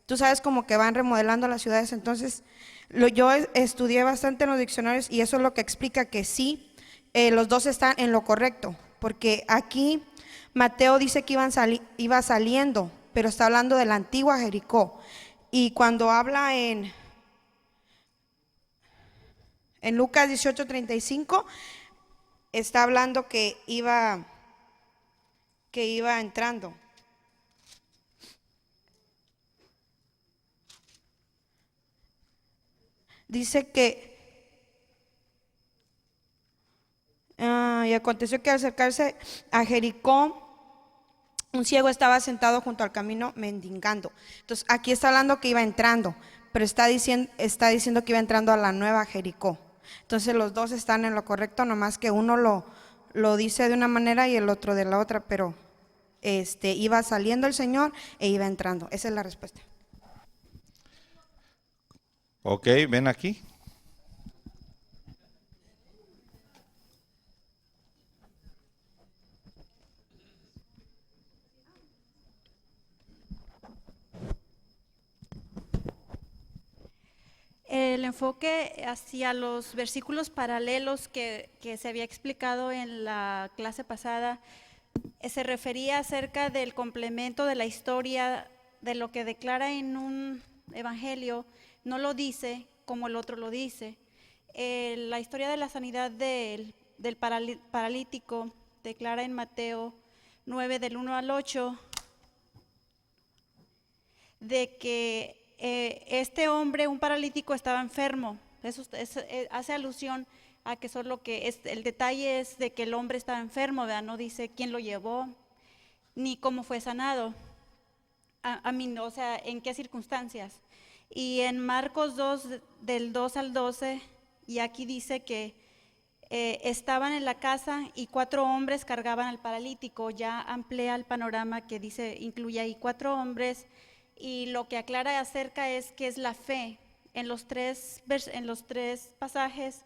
B: Tú sabes, como que van remodelando las ciudades. Entonces, yo estudié bastante en los diccionarios, y eso es lo que explica que sí, los dos están en lo correcto, porque aquí Mateo dice que iba saliendo, pero está hablando de la antigua Jericó. Y cuando habla en Lucas 18:35, está hablando que iba entrando. Dice que y aconteció que al acercarse a Jericó, un ciego estaba sentado junto al camino mendigando. Entonces, aquí está hablando que iba entrando, pero está diciendo que iba entrando a la nueva Jericó. Entonces, los dos están en lo correcto, nomás que uno lo dice de una manera y el otro de la otra, pero iba saliendo el Señor e iba entrando. Esa es la respuesta.
A: Ok, ven aquí.
C: El enfoque hacia los versículos paralelos que se había explicado en la clase pasada se refería acerca del complemento de la historia, de lo que declara en un evangelio, no lo dice como el otro lo dice. La historia de la sanidad del paralítico declara en Mateo 9 del 1 al 8 de que este hombre, un paralítico, estaba enfermo. Eso hace alusión a que solo que el detalle es de que el hombre estaba enfermo, ¿verdad? No dice quién lo llevó ni cómo fue sanado, o sea, en qué circunstancias. Y en Marcos 2 del 2 al 12, y aquí dice que estaban en la casa y 4 hombres cargaban al paralítico. Ya amplía el panorama que dice, incluye ahí 4 hombres. Y lo que aclara acerca es que es la fe. En los tres pasajes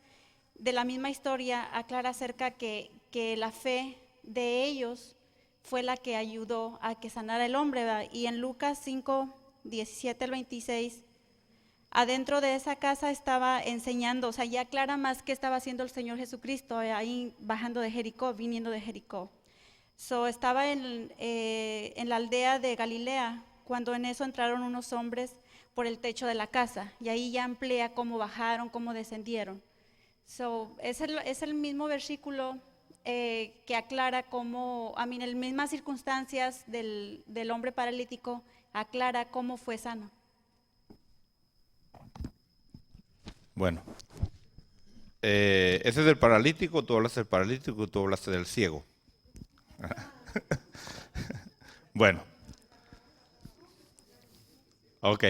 C: de la misma historia aclara acerca que la fe de ellos fue la que ayudó a que sanara el hombre, ¿verdad? Y en Lucas 5, 17 al 26, adentro de esa casa estaba enseñando, o sea, ya aclara más que estaba haciendo el Señor Jesucristo, ahí bajando de Jericó, viniendo de Jericó. Estaba en la aldea de Galilea, cuando en eso entraron unos hombres por el techo de la casa, y ahí ya amplía cómo bajaron, cómo descendieron. Es el mismo versículo que aclara cómo, en las mismas circunstancias del hombre paralítico, aclara cómo fue sano.
A: Bueno, ese es el paralítico, tú hablaste del paralítico, tú hablaste del ciego. Bueno. Ok.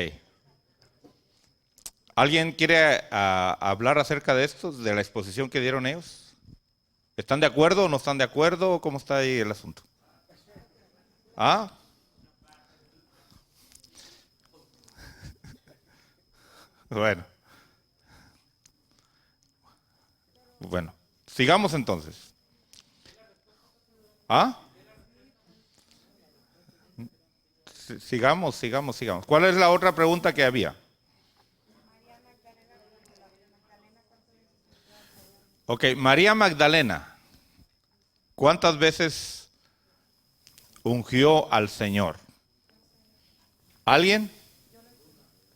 A: ¿Alguien quiere hablar acerca de esto, de la exposición que dieron ellos? ¿Están de acuerdo o no están de acuerdo? ¿Cómo está ahí el asunto? ¿Ah? Bueno. Bueno, sigamos entonces. ¿Ah? Sigamos. ¿Cuál es la otra pregunta que había? Ok, María Magdalena. ¿Cuántas veces ungió al Señor? ¿Alguien?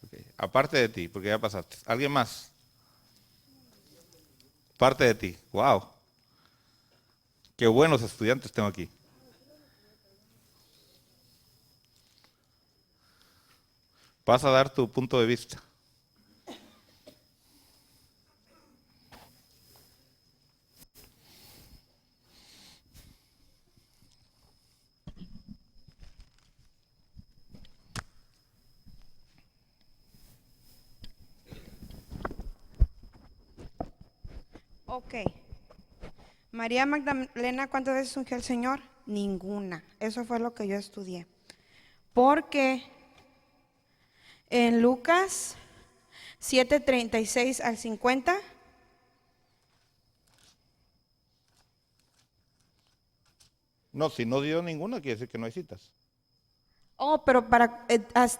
A: Okay. Aparte de ti, porque ya pasaste. ¿Alguien más? Aparte de ti. Wow. Qué buenos estudiantes tengo aquí. Vas a dar tu punto de vista.
B: Ok. María Magdalena, ¿cuántas veces ungió al Señor? Ninguna. Eso fue lo que yo estudié. Porque en Lucas 7:36 al 50,
A: No, si no dio ninguna, quiere decir que no hay citas.
B: pero para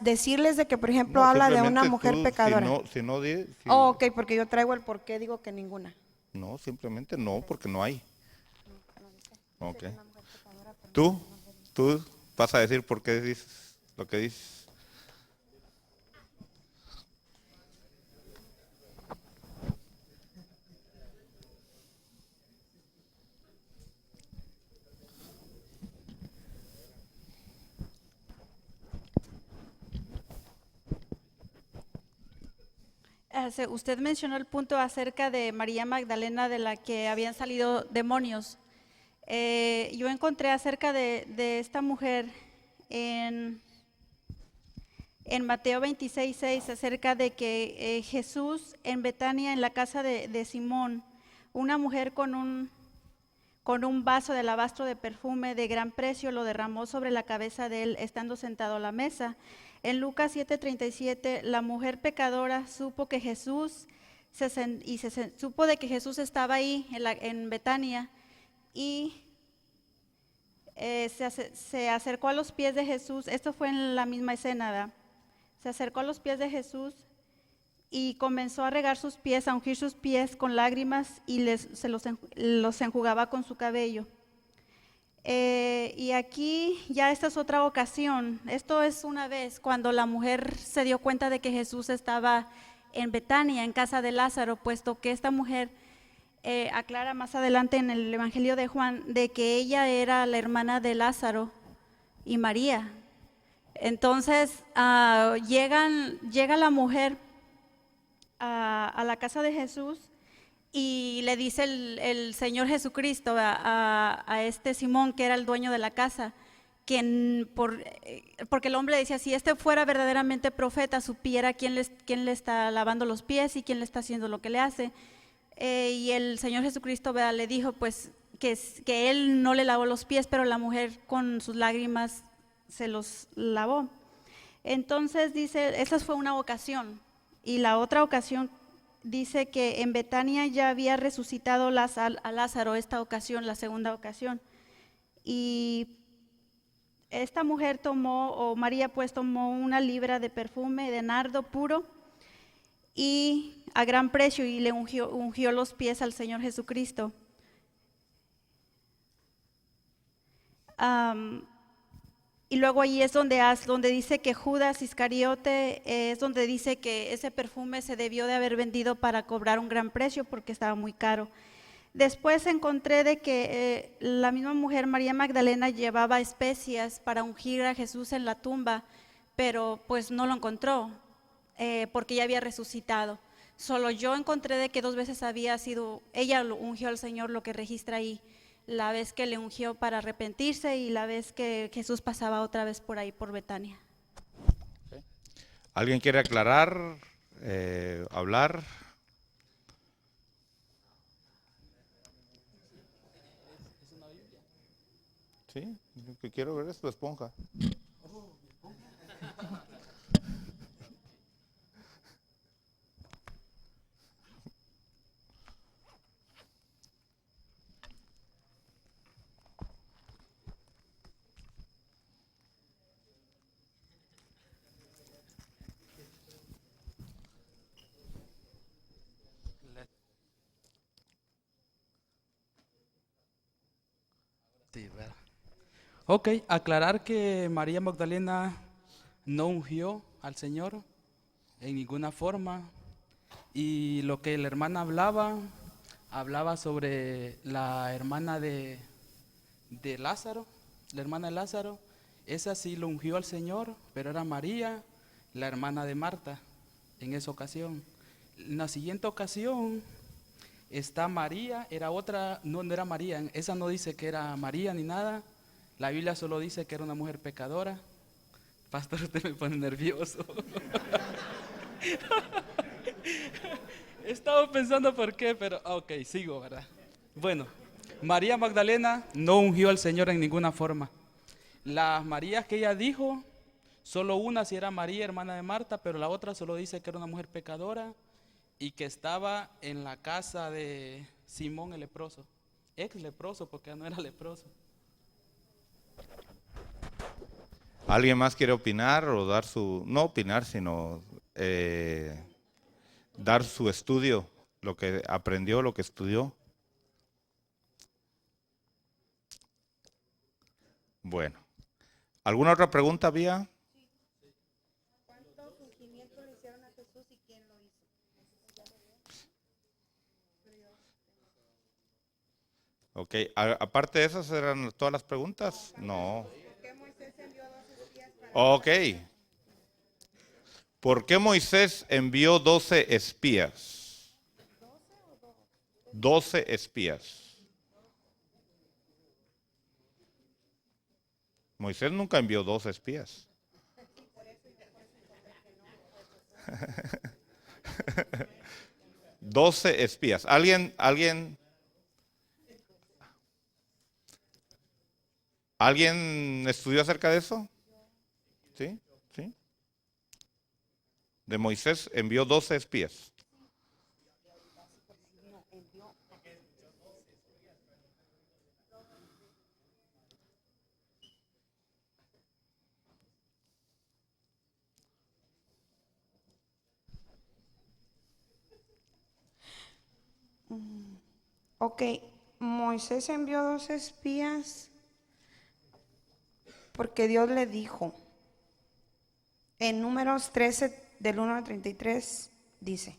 B: decirles de que, por ejemplo,
A: No,
B: habla de una
A: simplemente
B: mujer
A: tú,
B: pecadora.
A: si no di,
B: Ok, porque yo traigo el por qué digo que ninguna.
A: no, simplemente no, porque no hay. Ok. Tú, tú vas a decir por qué dices lo que dices.
C: Usted mencionó el punto acerca de María Magdalena, de la que habían salido demonios. Yo encontré acerca de esta mujer en, en Mateo 26:6, acerca de que Jesús en Betania, en la casa de Simón, una mujer con un vaso de alabastro de perfume de gran precio lo derramó sobre la cabeza de él, estando sentado a la mesa. En Lucas 7:37, la mujer pecadora supo que Jesús supo de que Jesús estaba ahí en Betania y se acercó a los pies de Jesús. Esto fue en la misma escena, ¿verdad? Se acercó a los pies de Jesús y comenzó a regar sus pies, a ungir sus pies con lágrimas y los enjugaba con su cabello. Y aquí ya esta es otra ocasión. Esto es una vez cuando la mujer se dio cuenta de que Jesús estaba en Betania, en casa de Lázaro, puesto que esta mujer aclara más adelante en el Evangelio de Juan de que ella era la hermana de Lázaro y María. Entonces llega la mujer a la casa de Jesús y le dice el Señor Jesucristo a este Simón, que era el dueño de la casa, porque el hombre decía, si este fuera verdaderamente profeta, supiera quién le está lavando los pies y quién le está haciendo lo que le hace. Y el Señor Jesucristo le dijo pues que él no le lavó los pies, pero la mujer con sus lágrimas se los lavó. Entonces dice, esa fue una ocasión. Y la otra ocasión dice que en Betania ya había resucitado a Lázaro, esta ocasión, la segunda ocasión. Y esta mujer María pues tomó una libra de perfume de nardo puro y a gran precio y le ungió los pies al Señor Jesucristo. Y luego ahí es donde dice que Judas Iscariote, es donde dice que ese perfume se debió de haber vendido para cobrar un gran precio porque estaba muy caro. Después encontré de que la misma mujer María Magdalena llevaba especias para ungir a Jesús en la tumba, pero pues no lo encontró porque ya había resucitado. Solo yo encontré de que 2 veces ella lo ungió al Señor, lo que registra ahí. La vez que le ungió para arrepentirse y la vez que Jesús pasaba otra vez por ahí, por Betania.
A: ¿Alguien quiere aclarar, hablar? Sí, lo que quiero ver es tu esponja.
D: Sí, ¿verdad? Ok, aclarar que María Magdalena no ungió al Señor en ninguna forma. Y lo que la hermana hablaba sobre la hermana de Lázaro, la hermana de Lázaro. Esa sí lo ungió al Señor, pero era María, la hermana de Marta, en esa ocasión. En la siguiente ocasión está María, era otra, no, no era María, esa no dice que era María ni nada. La Biblia solo dice que era una mujer pecadora. Pastor, usted me pone nervioso. He estado pensando por qué, pero ok, sigo, ¿verdad? Bueno, María Magdalena no ungió al Señor en ninguna forma. Las Marías que ella dijo, solo una sí era María, hermana de Marta, pero la otra solo dice que era una mujer pecadora y que estaba en la casa de Simón el leproso. Ex leproso, porque ya no era leproso.
A: ¿Alguien más quiere opinar o dar su, no opinar, sino dar su estudio, lo que aprendió, lo que estudió? Bueno, ¿alguna otra pregunta había?
B: ¿Cuántos ungimientos le hicieron a Jesús y quién lo hizo?
A: Ok, aparte de esas eran todas las preguntas. No. Ok. ¿Por qué Moisés envió 12 espías? 12 espías. Moisés nunca envió 12 espías. Doce espías. ¿Alguien estudió acerca de eso? ¿Sí? ¿Sí? De Moisés envió 12 espías.
B: Ok, Moisés envió 2 espías porque Dios le dijo. En Números 13, del 1 al 33, dice: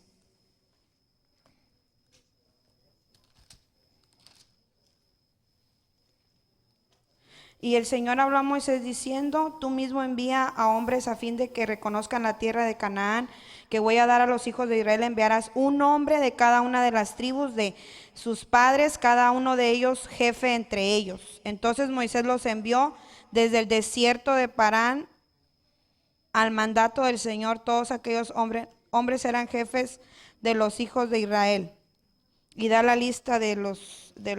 B: Y el Señor habló a Moisés diciendo: Tú mismo envía a hombres a fin de que reconozcan la tierra de Canaán, que voy a dar a los hijos de Israel. Enviarás un hombre de cada una de las tribus de sus padres, cada uno de ellos jefe entre ellos. Entonces Moisés los envió desde el desierto de Parán al mandato del Señor. Todos aquellos hombres eran jefes de los hijos de Israel. Y da la lista de los
A: De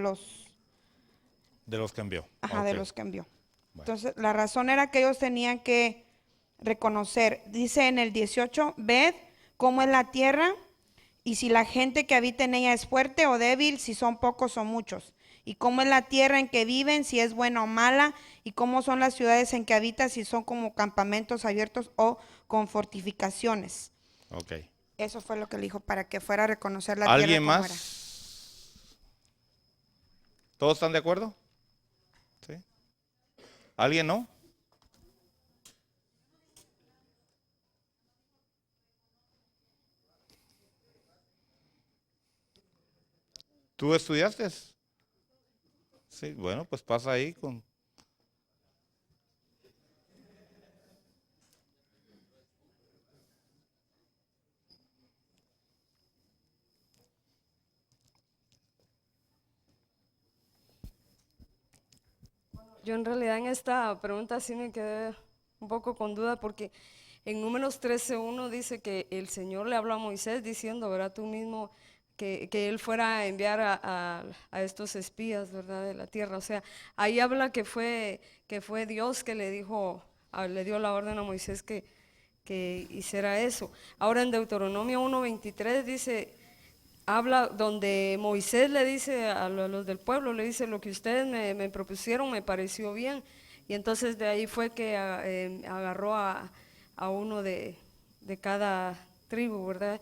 A: los que envió.
B: Ajá,
A: Ok.
B: de los que envió.
A: Bueno.
B: Entonces, la razón era que ellos tenían que reconocer, dice en el 18, ved cómo es la tierra y si la gente que habita en ella es fuerte o débil, si son pocos o muchos. Y cómo es la tierra en que viven, si es buena o mala, y cómo son las ciudades en que habitan, si son como campamentos abiertos o con fortificaciones.
A: Ok.
B: Eso fue lo que le dijo para que fuera a reconocer la tierra
A: ¿Alguien
B: como era.
A: más? ¿Todos están de acuerdo? ¿Sí? ¿Alguien no? ¿Tú estudiaste? Sí, bueno, pues pasa ahí con...
E: Yo en realidad en esta pregunta sí me quedé un poco con duda porque en Números 13:1 dice que el Señor le habló a Moisés diciendo, ¿verdad? Tú mismo que él fuera a enviar a estos espías, ¿verdad? De la tierra. O sea, ahí habla que fue Dios que le dijo, le dio la orden a Moisés que hiciera eso. Ahora en Deuteronomio 1:23 dice, habla donde Moisés le dice a los del pueblo, le dice: lo que ustedes me propusieron me pareció bien. Y entonces de ahí fue que agarró a uno de cada tribu, ¿verdad?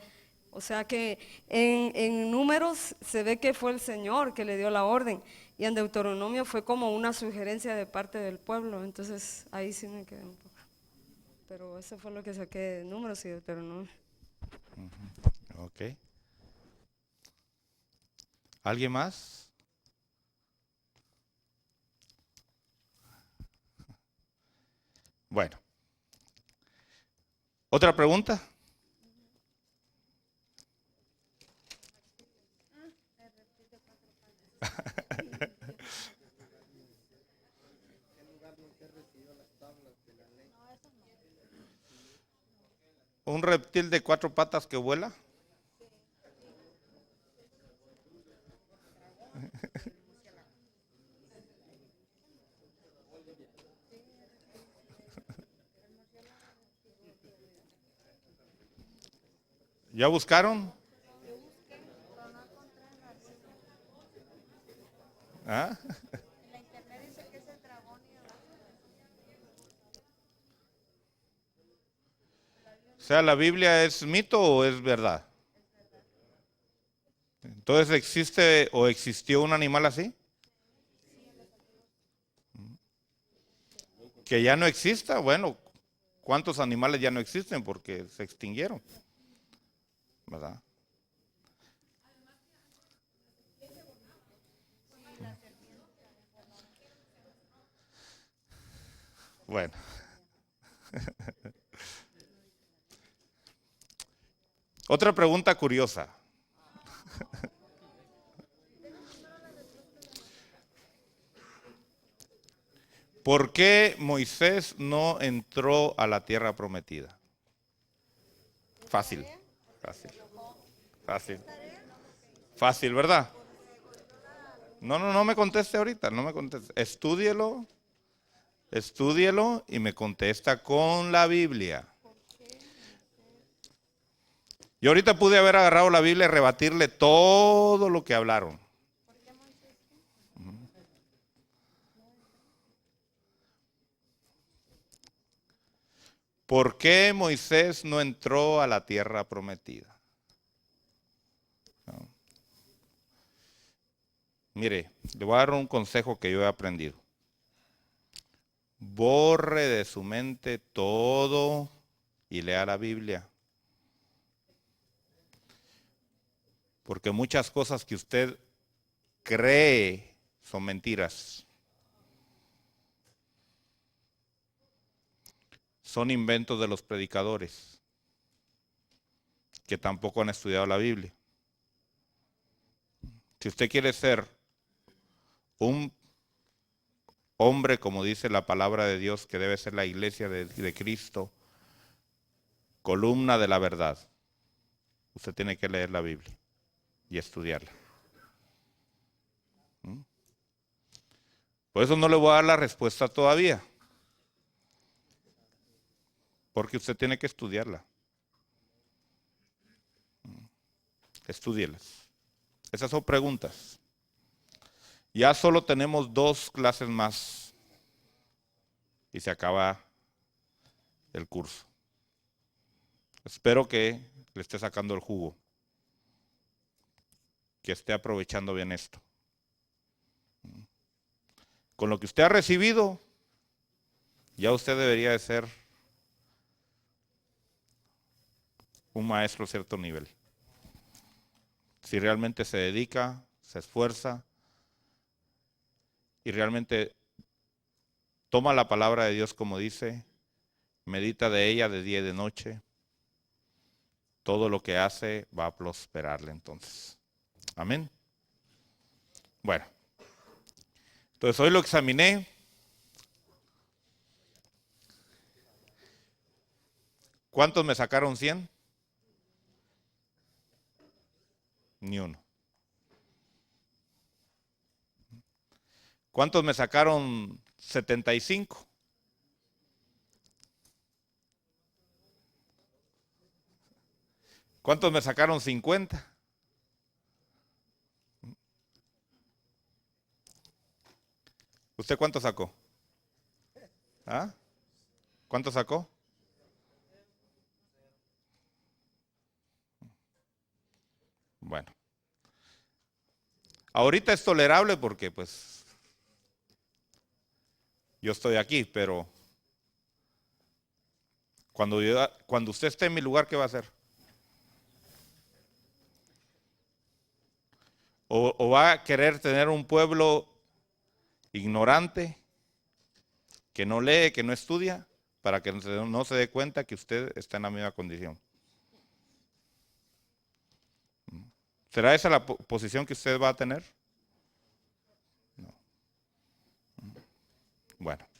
E: O sea que en Números se ve que fue el Señor que le dio la orden. Y en Deuteronomio fue como una sugerencia de parte del pueblo, entonces ahí sí me quedé un poco. Pero eso fue lo que saqué de Números y Deuteronomio.
A: Ok. ¿Alguien más? Bueno. ¿Otra pregunta? ¿Un reptil de 4 patas que vuela? ¿Ya buscaron? ¿Ah? O sea, ¿la Biblia es mito o es verdad? Entonces, ¿existe o existió un animal así? Que ya no exista, bueno, ¿cuántos animales ya no existen porque se extinguieron? ¿Verdad? Bueno. Otra pregunta curiosa. ¿Por qué Moisés no entró a la tierra prometida? Fácil, fácil, fácil. Fácil, ¿verdad? No me conteste ahorita, no me conteste. Estúdielo y me contesta con la Biblia. Yo ahorita pude haber agarrado la Biblia y rebatirle todo lo que hablaron. ¿Por qué Moisés no entró a la tierra prometida? No. Mire, le voy a dar un consejo que yo he aprendido. Borre de su mente todo y lea la Biblia. Porque muchas cosas que usted cree son mentiras. Son inventos de los predicadores que tampoco han estudiado la Biblia. Si usted quiere ser un hombre, como dice la palabra de Dios, que debe ser la iglesia de Cristo, columna de la verdad, usted tiene que leer la Biblia y estudiarla. Por eso no le voy a dar la respuesta todavía, porque usted tiene que estudiarla. Estúdielas. Esas son preguntas. Ya solo tenemos 2 clases más y se acaba el curso. Espero que le esté sacando el jugo, que esté aprovechando bien esto. Con lo que usted ha recibido, ya usted debería de ser un maestro a cierto nivel. Si realmente se dedica, se esfuerza y realmente toma la palabra de Dios como dice, medita de ella de día y de noche, todo lo que hace va a prosperarle entonces. Amén. Bueno, entonces hoy lo examiné. ¿Cuántos me sacaron 100? Ni uno. ¿Cuántos me sacaron 75? ¿Cuántos me sacaron 50? ¿Usted cuánto sacó? ¿Ah? ¿Cuánto sacó? Bueno. Ahorita es tolerable porque pues yo estoy aquí, pero cuando usted esté en mi lugar, ¿qué va a hacer? O va a querer tener un pueblo ignorante, que no lee, que no estudia, para que no se dé cuenta que usted está en la misma condición. ¿Será esa la posición que usted va a tener? No. Bueno.